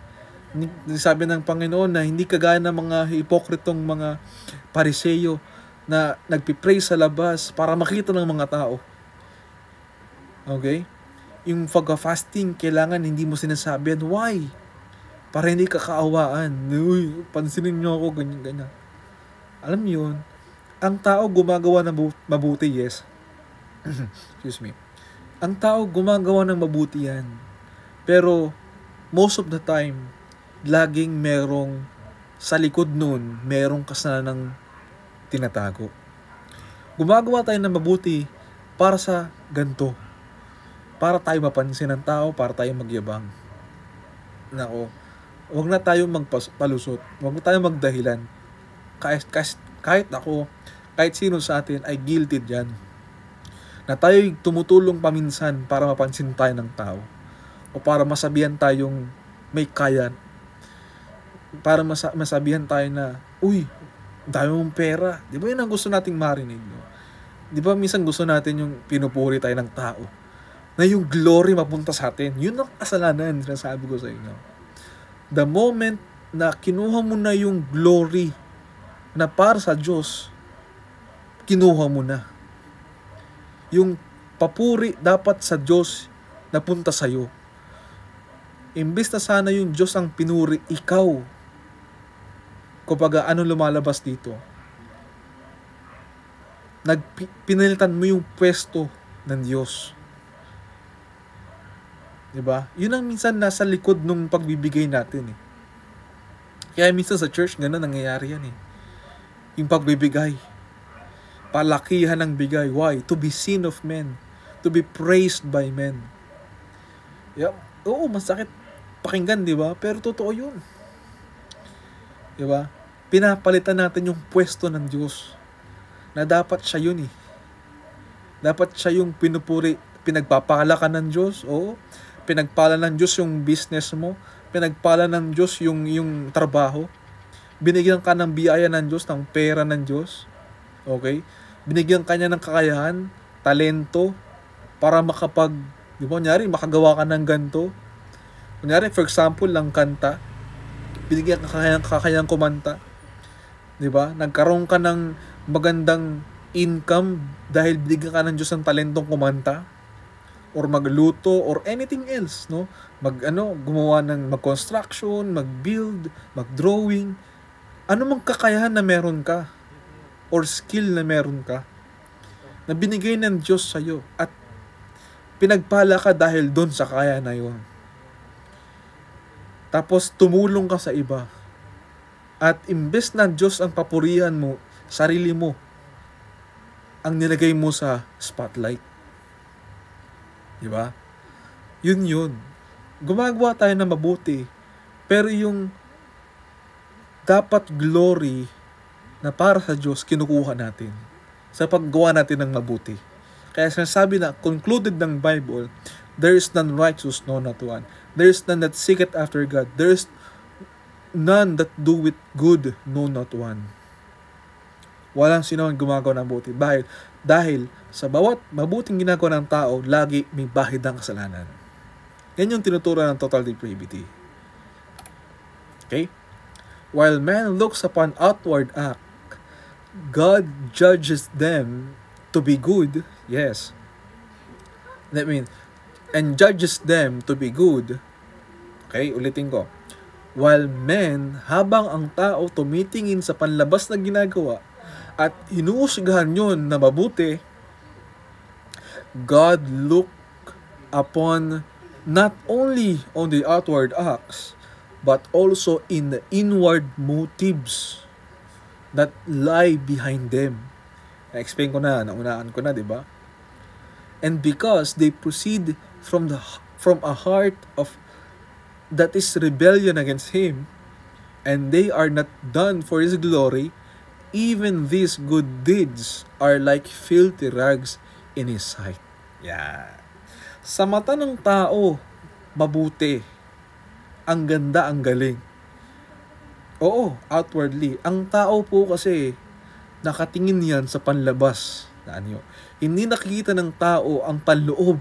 Sabi ng Panginoon na hindi kagaya ng mga hipokritong mga Pariseyo na nagpipray sa labas para makita ng mga tao. Okay? Yung pag-fasting, kailangan hindi mo sinasabihan. Why? Para hindi ka kaawaan. Uy, pansinin nyo ako, ganyan. Alam mo yun, ang tao gumagawa ng mabuti, yes. Excuse me. Ang tao gumagawa ng mabuti yan. Pero, most of the time, laging merong sa likod nun, merong kasalanang tinatago. Gumagawa tayo ng mabuti para sa ganto. Para tayo mapansin ng tao, para tayo magyabang. Nako, huwag na tayong magpalusot. Huwag na tayong magdahilan. Kahit ako, kahit sino sa atin ay guilty dyan. Na tayo'y tumutulong paminsan para mapansin tayo ng tao. O para masabihan tayong may kaya. Para masabihan tayo na, uy, dami mong pera. Di ba yun ang gusto nating marinig? No? Di ba minsan gusto natin yung pinupuri tayo ng tao? Na yung glory mapunta sa atin. Yun ang kasalanan, sinasabi ko sa inyo. The moment na kinuha mo na yung glory na para sa Diyos, kinuha mo na. Yung papuri dapat sa Diyos napunta sa'yo. Imbes na sana yung Diyos ang pinuri, ikaw. Kumbaga, ano lumalabas dito? Pinalitan mo yung pwesto ng Diyos. Diba? Yun ang minsan nasa likod nung pagbibigay natin eh. Kaya minsan sa church, gano'n nangyayari yan eh. Yung pagbibigay. Palakihan ng bigay. Why? To be seen of men. To be praised by men. Yeah. Oo, masakit pakinggan, di ba? Pero totoo yun. Di ba? Pinapalitan natin yung pwesto ng Diyos. Na dapat siya yun eh. Dapat siya yung pinupuri, pinagpapala ka ng Diyos. Oo. Pinagpala ng Diyos yung business mo. Pinagpala ng Diyos yung trabaho. Binigyan ka ng biyaya ng Diyos, ng pera ng Diyos. Okay? Binigyan ka niya ng kakayahan, talento, para di ba, kunyari, makagawa ka ng ganito. Kunyari, for example, lang kanta. Binigyan ka kakayahan kumanta. Di ba? Nagkaroon ka ng magandang income dahil binigyan ka ng Diyos ng talentong kumanta. Or magluto, or anything else, no? Gumawa ng mag-construction, mag-build, mag-drawing. Ano mang kakayahan na meron ka, or skill na meron ka, na binigay ng Diyos sa'yo, at pinagpala ka dahil doon sa kaya na yun. Tapos tumulong ka sa iba. At imbes na Diyos ang papurihan mo, sarili mo, ang nilagay mo sa spotlight. Diba? Yun. Gumagawa tayo ng mabuti. Pero yung dapat glory na para sa Diyos, kinukuha natin sa paggawa natin ng mabuti. Kaya sinasabi na, concluded ng Bible, there is none righteous, no, not one. There is none that seeketh after God. There is none that doeth good, no, not one. Walang sino ang gumagawa ng mabuti. Dahil sa bawat mabuting ginagawa ng tao, lagi may bahid ng kasalanan. Yan yung tinuturo ng total depravity. Okay? While man looks upon outward act, God judges them to be good. Yes. And judges them to be good. Okay, ulitin ko. While men, habang ang tao tumitingin sa panlabas na ginagawa at hinuhusgahan yun na mabuti, God look upon not only on the outward acts, but also in the inward motives that lie behind them. Na-explain ko na, naunaan ko na, di ba? And because they proceed from a heart of that is rebellion against Him, and they are not done for His glory, even these good deeds are like filthy rags in His sight. Yeah. Sa mata ng tao, mabuti. Ang ganda, ang galing. Oo, outwardly. Ang tao po kasi, nakatingin yan sa panlabas. Hindi nakikita ng tao ang panloob.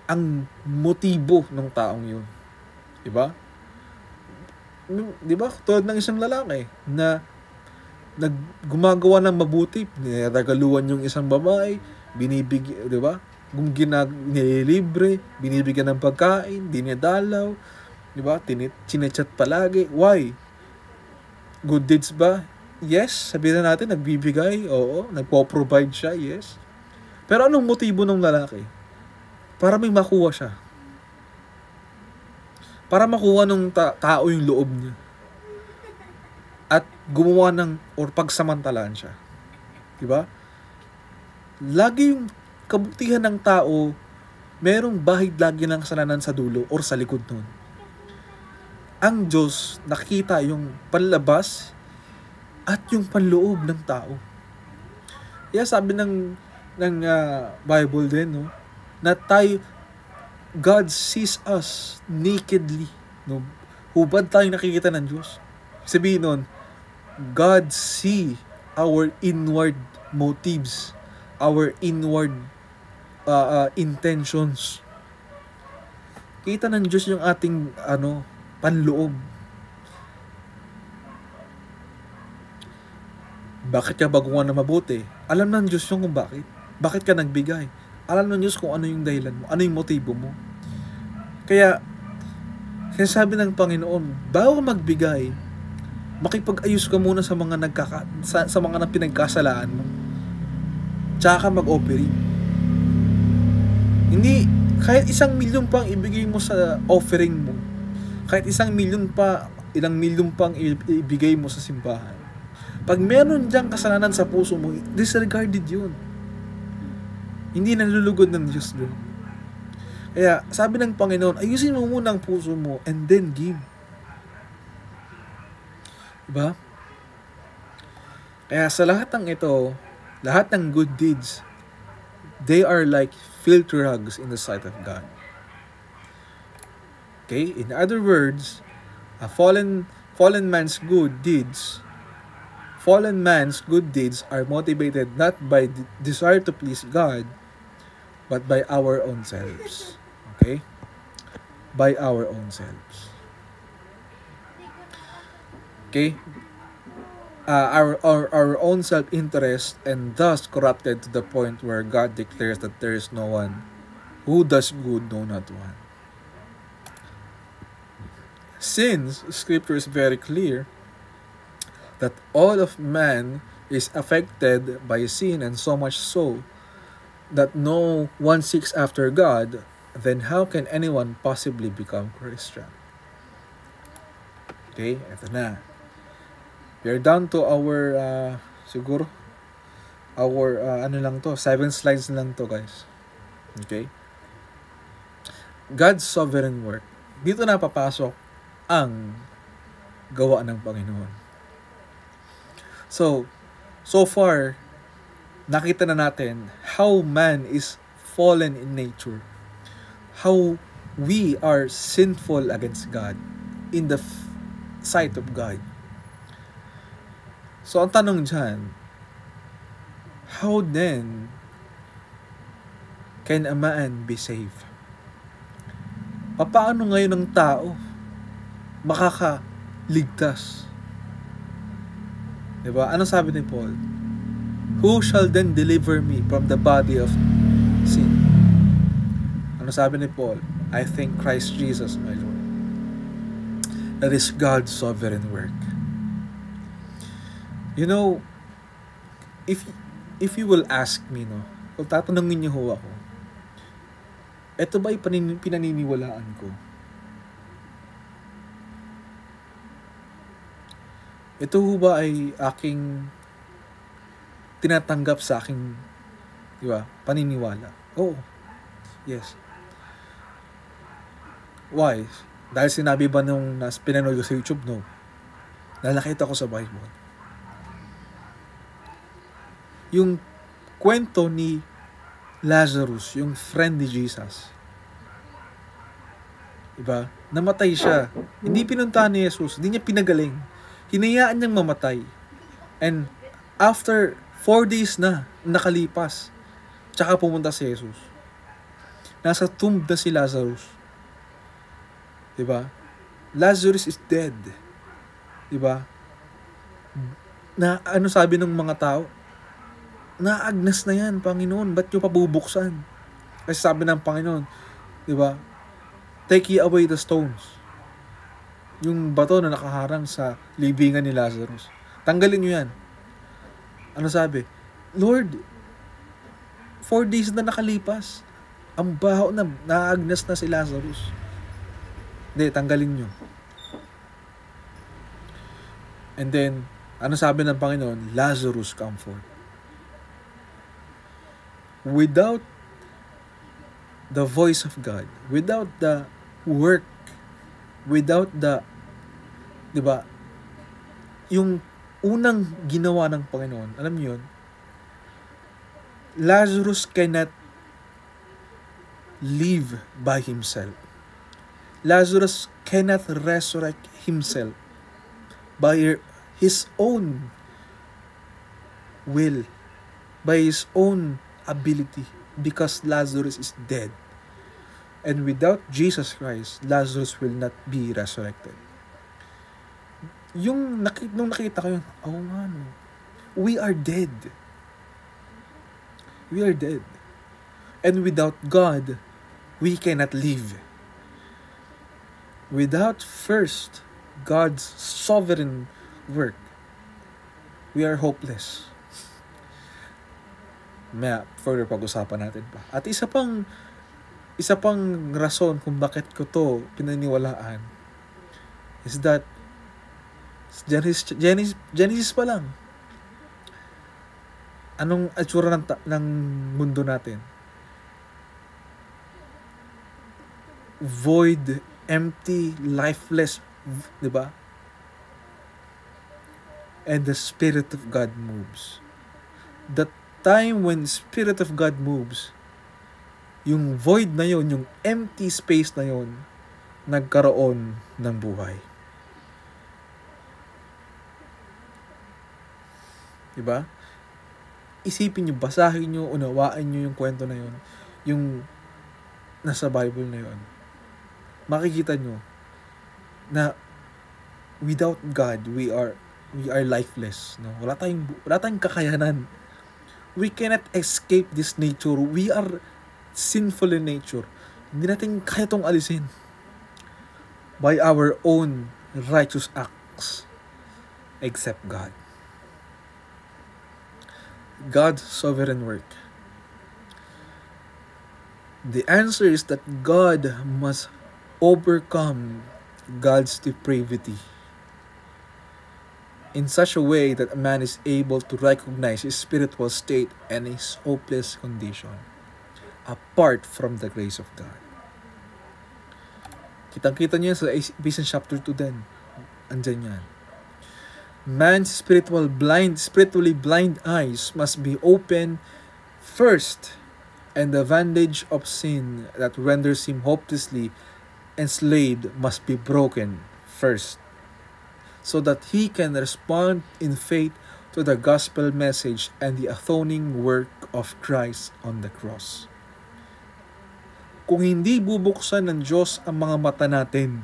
Ang motibo ng taong yun. Diba? Diba? Tulad ng isang lalaki na gumagawa ng mabuti, niragaluan yung isang babae, diba? Nililibre, binibigyan ng pagkain, dinidalaw, diba? Chinechat palagi. Why? Good deeds ba? Yes. Sabihin na natin, nagbibigay. Oo. Nagpo-provide siya. Yes. Pero anong motibo ng lalaki? Para may makuha siya. Para makuha ng tao yung loob niya. At gumawa or pagsamantalaan siya. Diba? Lagi yung kabutihan ng tao, merong bahid lagi ng kasalanan sa dulo or sa likod nun. Ang Diyos, nakita yung panlabas at yung panloob ng tao. Kaya sabi ng Bible din, no, na God sees us nakedly. No? Hubad tayong nakikita ng Diyos. Sabihin nun, God see our inward motives, our inward intentions. Kita ng Diyos yung ating panloob. Bakit ka ba gumawa ng mabuti? Alam ng Diyos yung kung bakit. Bakit ka nagbigay? Alam ng Diyos kung ano yung dahilan mo, ano yung motibo mo. Kaya, sinasabi ng Panginoon, bago magbigay, makipag-ayos ka muna sa mga sa mga pinagkasalaan mo. Tsaka ka mag-offering. Hindi, kahit 1 milyon pang ibigay mo sa offering mo, kahit 1 milyon pa, ilang milyon pang ibigay mo sa simbahan, pag meron diyang kasalanan sa puso mo, disregarded yun. Hindi nalulugod ng Diyos doon. Kaya, sabi ng Panginoon, ayusin mo muna ang puso mo and then give. Diba? Kaya sa lahat ng ito, lahat ng good deeds, they are like filthy rags in the sight of God. Okay? In other words, a fallen man's good deeds are motivated not by desire to please God, but by our own selves. Okay? By our own selves. Okay? Our own self-interest, and thus corrupted to the point where God declares that there is no one who does good, no, not one. Since Scripture is very clear that all of man is affected by sin, and so much so that no one seeks after God, then how can anyone possibly become Christian? Okay, eto na. We are down to our, siguro, our, 7 slides lang to, guys. Okay? God's sovereign work. Dito na papasok ang gawa ng Panginoon. So far, nakita na natin how man is fallen in nature. How we are sinful against God in the sight of God. So, ang tanong dyan, how then can a man be saved? Paano ngayon ang tao makakaligtas? Diba? Ano sabi ni Paul? Who shall then deliver me from the body of sin? Ano sabi ni Paul? I thank Christ Jesus, my Lord. That is God's sovereign work. You know, if you will ask me, no, kung tatanungin niyo ho ako, ito ba'y pinaniniwalaan ko? ito ho ba ay aking tinatanggap sa aking, di ba, paniniwala? Oo. Yes. Why? Dahil sinabi ba nung pinanood ko sa YouTube? No. Dahil nakita ko sa Bible. Yung kwento ni Lazarus, yung friend ni Jesus. Diba? Namatay siya. Hindi pinuntahan ni Jesus. Hindi niya pinagaling. Hinayaan niyang mamatay. And after 4 days na nakalipas, tsaka pumunta si Jesus. Nasa tomb na si Lazarus. Diba? Lazarus is dead. Diba? Na ano sabi ng mga tao? Naagnas na yan, Panginoon. Ba't nyo pabubuksan? Kasi sabi ng Panginoon, diba? Take ye away the stones. Yung bato na nakaharang sa libingan ni Lazarus. Tanggalin nyo yan. Ano sabi? Lord, 4 days na nakalipas. Ang baho na, naagnas na si Lazarus. Hindi, tanggalin nyo. And then, ano sabi ng Panginoon? Lazarus, come forth. Without the voice of God, without the work, without the, diba, yung unang ginawa ng Panginoon, alam niyo yun, Lazarus cannot live by himself. Lazarus cannot resurrect himself by his own will, by his own ability, because Lazarus is dead. And without Jesus Christ, Lazarus will not be resurrected. Nung nakita ko yun, oh man, we are dead. We are dead. And without God, we cannot live. Without first God's sovereign work, we are hopeless. May further pag-usapan natin pa. At isa pang rason kung bakit ko to pinaniwalaan is that Genesis pa lang. Anong atsura ng mundo natin? Void, empty, lifeless, di ba? And the Spirit of God moves. The time when Spirit of God moves, yung void na yon, yung empty space na yon, nagkaroon ng buhay. Diba? Isipin nyo, basahin nyo, unawaan nyo yung kwento na yon, yung nasa Bible na yon. Makikita nyo na without God, we are lifeless. No? Wala tayong kakayanan. We cannot escape this nature. We are sinful in nature. Hindi natin kaya itong alisin by our own righteous acts except God. God's sovereign work. The answer is that God must overcome God's depravity in such a way that a man is able to recognize his spiritual state and his hopeless condition apart from the grace of God. Kitang-kita niyo sa Ephesians chapter 2 din. Andyan yan. Man's spiritually blind eyes must be open first, and the bandage of sin that renders him hopelessly enslaved must be broken first, so that he can respond in faith to the gospel message and the atoning work of Christ on the cross. Kung hindi bubuksan ng Diyos ang mga mata natin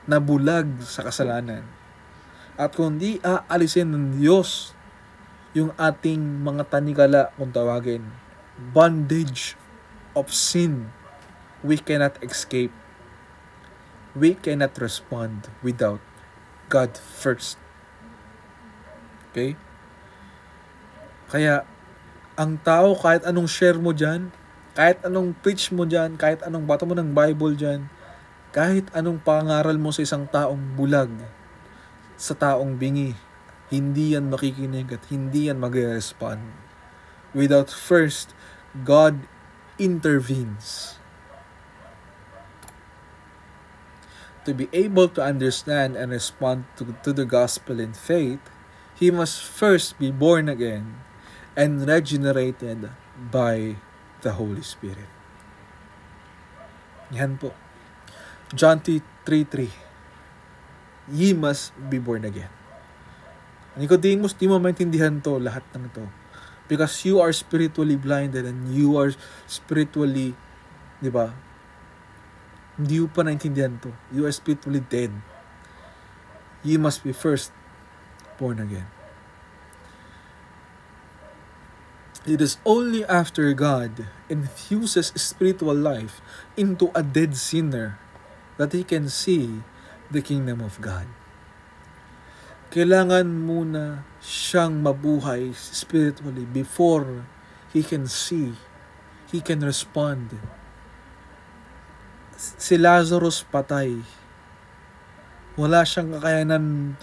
na bulag sa kasalanan, at kung hindi aalisin ng Diyos yung ating mga tanikala, kung tawagin, bondage of sin, we cannot escape. We cannot respond without God first. Okay? Kaya, ang tao, kahit anong share mo dyan, kahit anong preach mo dyan, kahit anong bato mo ng Bible dyan, kahit anong pangaral mo sa isang taong bulag, sa taong bingi. Hindi yan makikinig at hindi yan mag-respond without first God intervenes. To be able to understand and respond to the gospel in faith, he must first be born again and regenerated by the Holy Spirit. Yan po. John 3:3. Ye must be born again. Nicodemus, di mo maintindihan to, lahat ng to. Because you are spiritually blinded and you are spiritually, di ba? Hindi mo pa naintindihan to. You are spiritually dead. You must be first born again. It is only after God infuses spiritual life into a dead sinner that he can see the kingdom of God. Kailangan muna siyang mabuhay spiritually before he can see, he can respond. Si Lazarus patay. Wala siyang kakayanan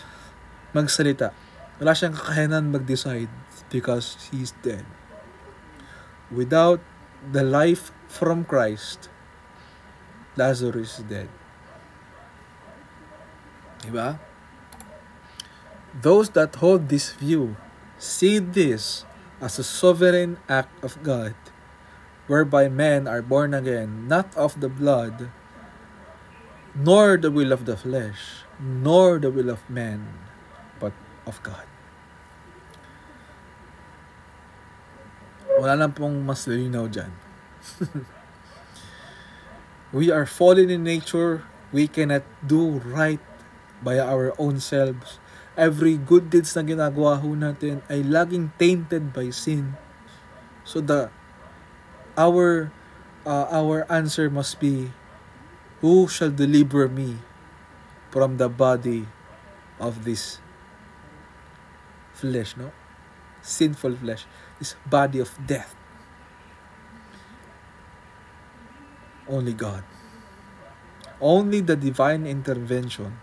magsalita. Wala siyang kakayanan mag-decide because he's dead. Without the life from Christ, Lazarus is dead. Diba? Those that hold this view see this as a sovereign act of God, whereby men are born again, not of the blood, nor the will of the flesh, nor the will of man, but of God. Wala lang pong mas linaw dyan. We are fallen in nature. We cannot do right by our own selves. Every good deeds na ginagawa ho natin ay laging tainted by sin. So our answer must be, who shall deliver me from the body of this flesh, no? Sinful flesh, this body of death. Only God. Only the divine intervention,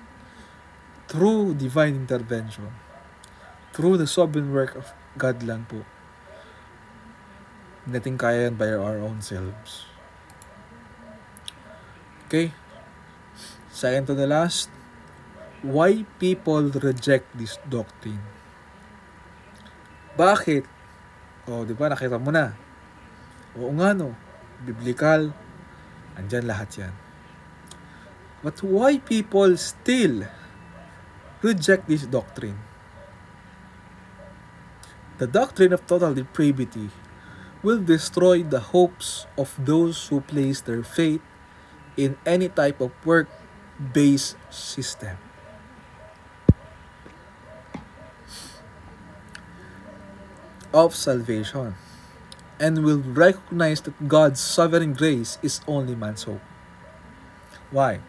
through divine intervention, through the sovereign work of God lang po, natin kaya yan by our own selves. Okay? Second to the last, why people reject this doctrine. Bakit? Di ba, nakita mo na. Oo nga no, biblical, andyan lahat yan. But why people still reject this doctrine? The doctrine of total depravity will destroy the hopes of those who place their faith in any type of work-based system. Of salvation, and will recognize that God's sovereign grace is only man's hope. Why?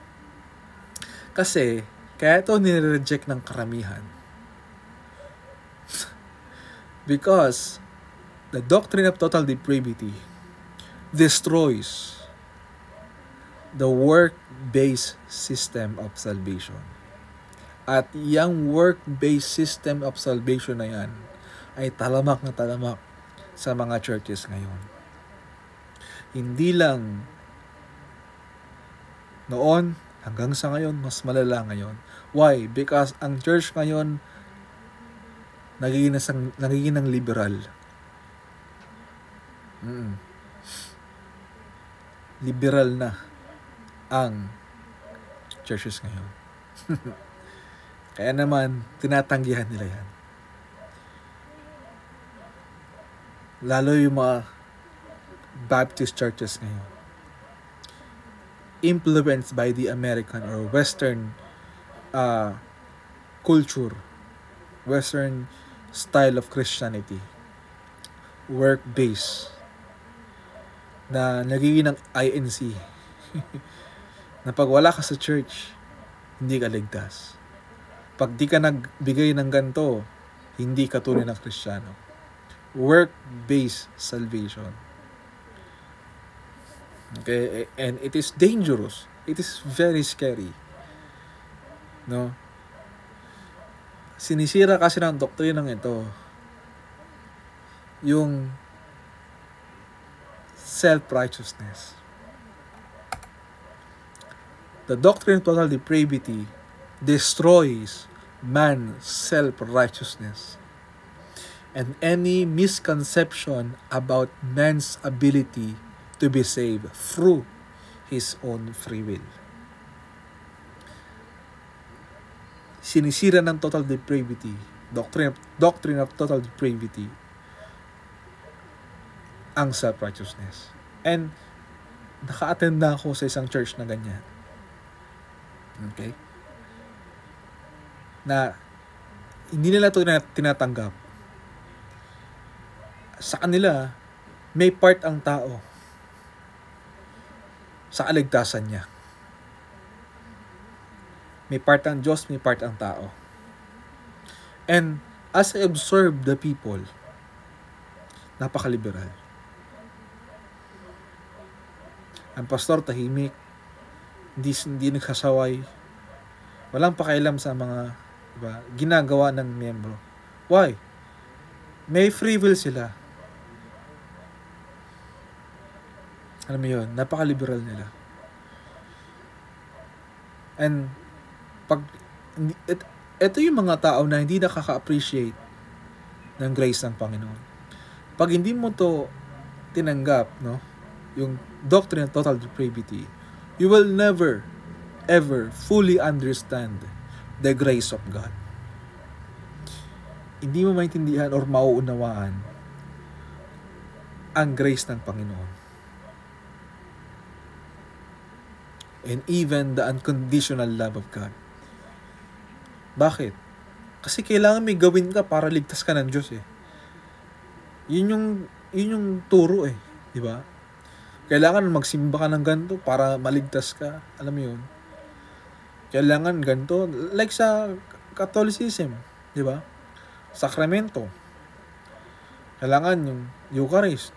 Kasi, kaya ito nire-reject ng karamihan. Because the doctrine of total depravity destroys the work-based system of salvation. At yung work-based system of salvation na yan ay talamak na talamak sa mga churches ngayon. Hindi lang noon, hanggang sa ngayon, mas malala ngayon. Why? Because ang church ngayon nagiging ng liberal. Liberal na ang churches ngayon. Kaya naman, tinatanggihan nila yan. Lalo yung mga Baptist churches ngayon, influenced by the American or Western culture, Western style of Christianity, work-based, na nagiging ng INC, na pag wala ka sa church, hindi ka ligtas. Pag di ka nagbigay ng ganito, hindi ka tunay na Kristiyano. Work-based salvation. Okay, and it is dangerous. It is very scary. No? Sinisira kasi ng doktrinang ito yung self-righteousness. The doctrine of total depravity destroys man's self-righteousness and any misconception about man's ability to be saved through his own free will. Sinisira ng total depravity, doctrine of total depravity, ang self-righteousness. And naka-attend na ako sa isang church na ganyan. Okay? Na hindi nila ito tinatanggap. Sa kanila, may part ang tao sa kaligtasan niya. May part ang Diyos, may part ang tao. And as I observe the people, napaka-liberal. Ang pastor tahimik, hindi nagsasaway, walang pakialam sa mga ginagawa ng miyembro. Why? May free will sila. Alam mo yun, napaka-liberal nila. And ito yung mga tao na hindi nakaka-appreciate ng grace ng Panginoon. Pag hindi mo to tinanggap, no, yung doctrine of total depravity, you will never, ever fully understand the grace of God. Hindi mo maintindihan or mauunawaan ang grace ng Panginoon. And even the unconditional love of God. Bakit? Kasi kailangan may gawin ka para ligtas ka ng Diyos eh. Yun yung turo eh. Di ba? Kailangan magsimba ka ng ganito para maligtas ka. Alam mo yun? Kailangan ganito. Like sa Catholicism. Di ba? Sakramento. Kailangan yung Eucharist.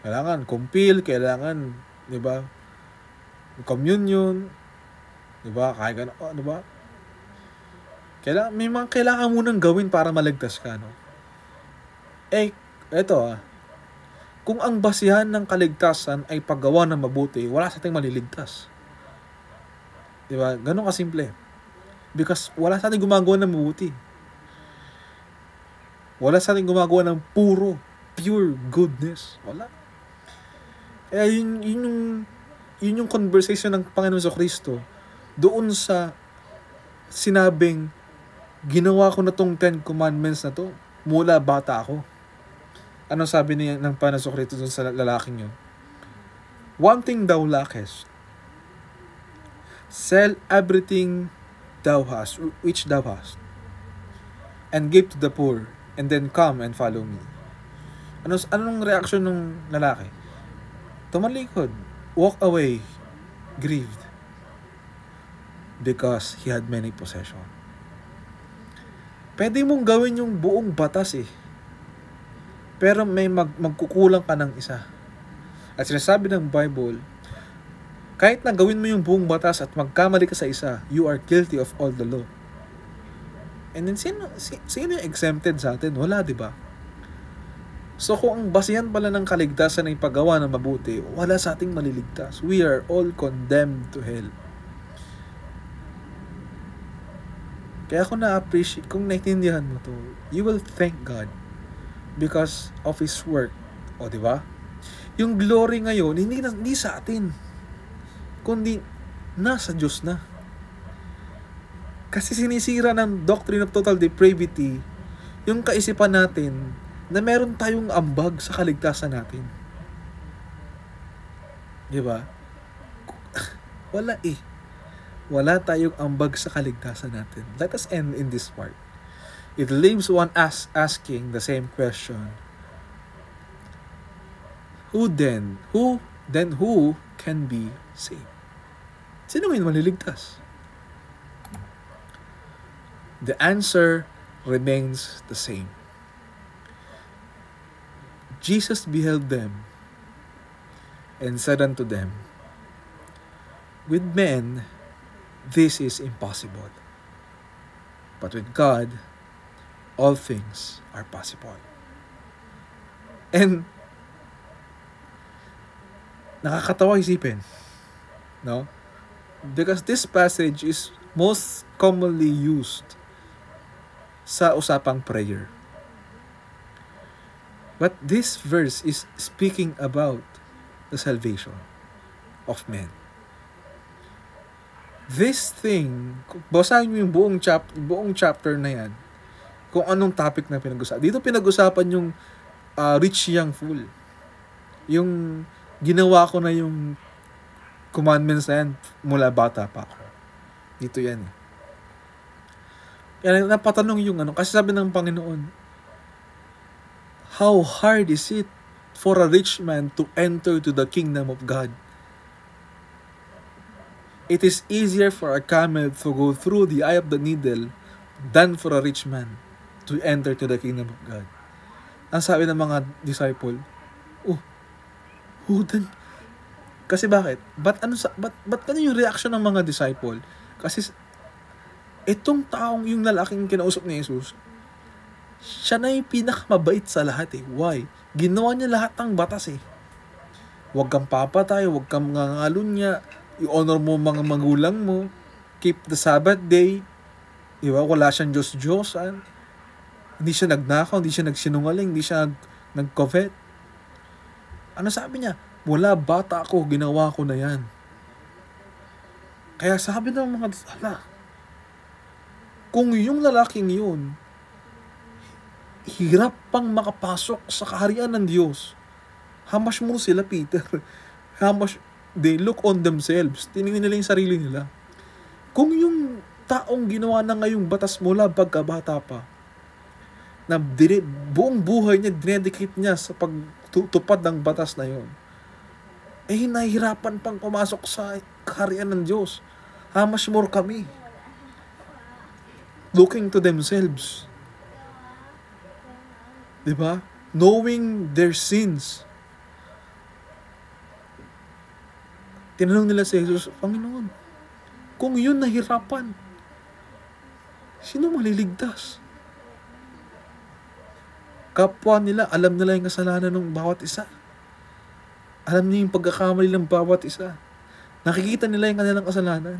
Kailangan kumpil. Kailangan, di ba? Communion. Di ba? Kaya gano'n. Di ba? May mga kailangan munang gawin para maligtas ka, no? Eto kung ang basihan ng kaligtasan ay paggawa ng mabuti, wala sa ating maliligtas. Di ba? Ganun kasimple. Because wala sa ating gumagawa ng mabuti. Wala sa ating gumagawa ng pure goodness. Wala. Yun yung conversation ng Panginoon sa Kristo doon sa sinabing, ginawa ko na tong 10 commandments na to mula bata ako. Ano sabi niya ng Panginoon sa Kristo doon sa lalaking yun? One thing thou lackest. Sell everything thou hast, which thou hast, and give to the poor, and then come and follow me. Anong reaction ng lalaki? Tumalikod. Walk away, grieved, because he had many possessions. Pwede mong gawin yung buong batas eh. Pero may magkukulang ka ng isa. At sinasabi ng Bible, kahit na gawin mo yung buong batas at magkamali ka sa isa, you are guilty of all the law. And then, sino yung exempted sa atin? Wala, di ba? So, kung ang basihan pala ng kaligtasan ay paggawa ng mabuti, wala sa ating maliligtas. We are all condemned to hell. Kaya kung na-appreciate, kung naintindihan mo to, you will thank God because of His work. O, di ba? Yung glory ngayon, hindi sa atin, kundi nasa Diyos na. Kasi sinisira ng doctrine of total depravity yung kaisipan natin na meron tayong ambag sa kaligtasan natin. Di ba? Wala eh. Wala tayong ambag sa kaligtasan natin. Let us end in this part. It leaves one asking the same question. Who can be saved? Sino ngayon maliligtas? The answer remains the same. Jesus beheld them and said unto them, with men, this is impossible. But with God, all things are possible. And nakakatawa isipin, no? Because this passage is most commonly used sa usapang prayer. But this verse is speaking about the salvation of men. This thing, basahin mo yung buong chapter na yan, kung anong topic na pinag-usapan. Dito pinag-usapan yung rich young fool. Yung ginawa ko na yung commandments na yan mula bata pa ako. Dito yan. Kaya napatanong yung kasi sabi ng Panginoon, how hard is it for a rich man to enter to the kingdom of God? It is easier for a camel to go through the eye of the needle than for a rich man to enter to the kingdom of God. Ang sabi ng mga disciple, then? Kasi bakit? Ba't ano yung reaction ng mga disciple? Kasi itong taong yung lalaking kinausap ni Jesus, siya na yung pinakamabait sa lahat eh. Why? Ginawa niya lahat ng batas eh. Huwag kang papatay, huwag kang mangangalunya, i-honor mo mga magulang mo, keep the Sabbath day, diba? Wala siyang Diyos-Diyosan, hindi siya nagnakaw, hindi siya nagsinungaling, hindi siya nag-covet. Ano sabi niya? Wala, bata ako, ginawa ko na yan. Kaya sabi ng mga kung yung lalaking yun, hirap pang makapasok sa kaharian ng Diyos, how much more sila, Peter? How much they look on themselves. Tinignan nila yung sarili nila. Kung yung taong ginawa na ngayong batas mula pagkabata pa, na buong buhay niya, dinedicate niya sa pagtutupad ng batas na yon, nahihirapan pang pumasok sa kaharian ng Diyos. How much more kami? Looking to themselves. Diba? Knowing their sins. Tinanong nila si Jesus, Panginoon, kung yun nahirapan, sino maliligtas? Kapwa nila, alam nila yung kasalanan ng bawat isa. Alam niya yung pagkakamali ng bawat isa. Nakikita nila yung kanilang kasalanan.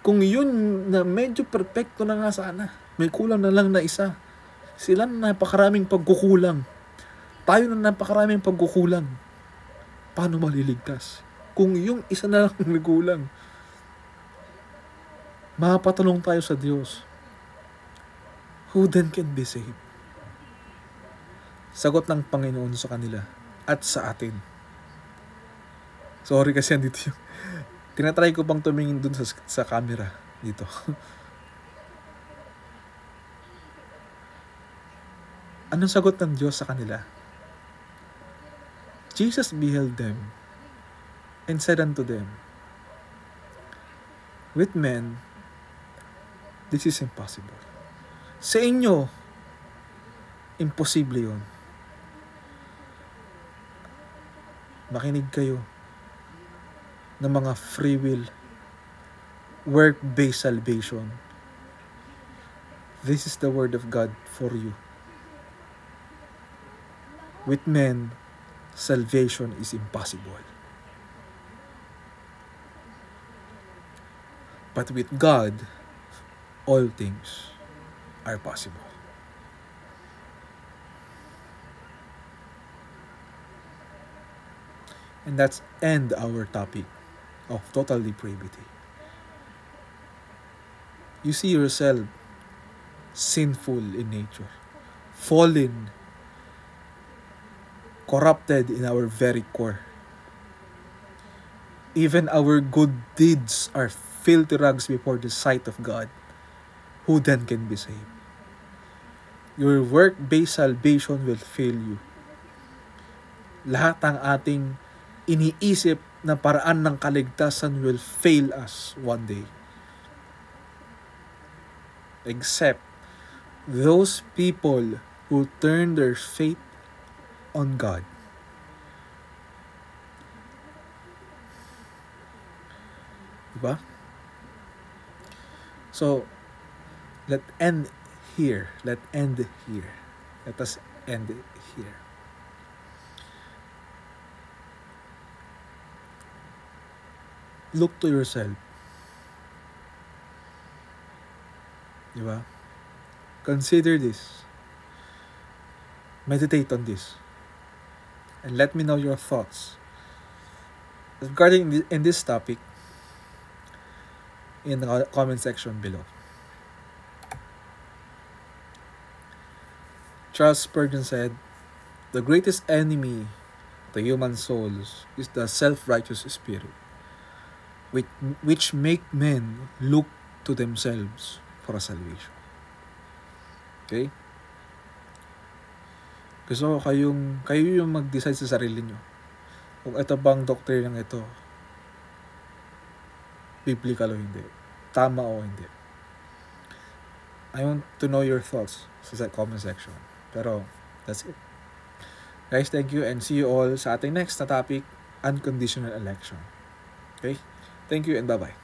Kung yun na medyo perfecto na nga sana, may kulang na lang na isa. Sila na napakaraming pagkukulang. Tayo na napakaraming pagkukulang. Paano maliligtas? Kung yung isa na lang nagkulang, mapatanong tayo sa Diyos, who then can be saved? Sagot ng Panginoon sa kanila at sa atin. Sorry kasi andito yung tinatry ko pang tumingin dun sa camera dito. Anong sagot ng Diyos sa kanila? Jesus beheld them and said unto them, with men, this is impossible. Sa inyo, imposible yun. Makinig kayo ng mga free will, work-based salvation. This is the word of God for you. With men, salvation is impossible. But with God, all things are possible. And that's end our topic of total depravity. You see yourself sinful in nature, fallen, corrupted in our very core. Even our good deeds are filthy rags before the sight of God. Who then can be saved? Your work-based salvation will fail you. Lahat ng ating iniisip na paraan ng kaligtasan will fail us one day. Except those people who turn their faith on God. Diba? So, let's end here. Let end here. Let us end here. Look to yourself. Diba? Consider this. Meditate on this. And let me know your thoughts regarding in this topic in the comment section below. Charles Spurgeon said, "The greatest enemy of the human souls is the self-righteous spirit, which make men look to themselves for a salvation." Okay? Gusto ko kayo yung mag-decide sa sarili nyo. Kung ito bang doctrine ng ito, biblical o hindi. Tama o hindi. I want to know your thoughts sa comment section. Pero, that's it. Guys, thank you and see you all sa ating next na topic, unconditional election. Okay? Thank you and bye-bye.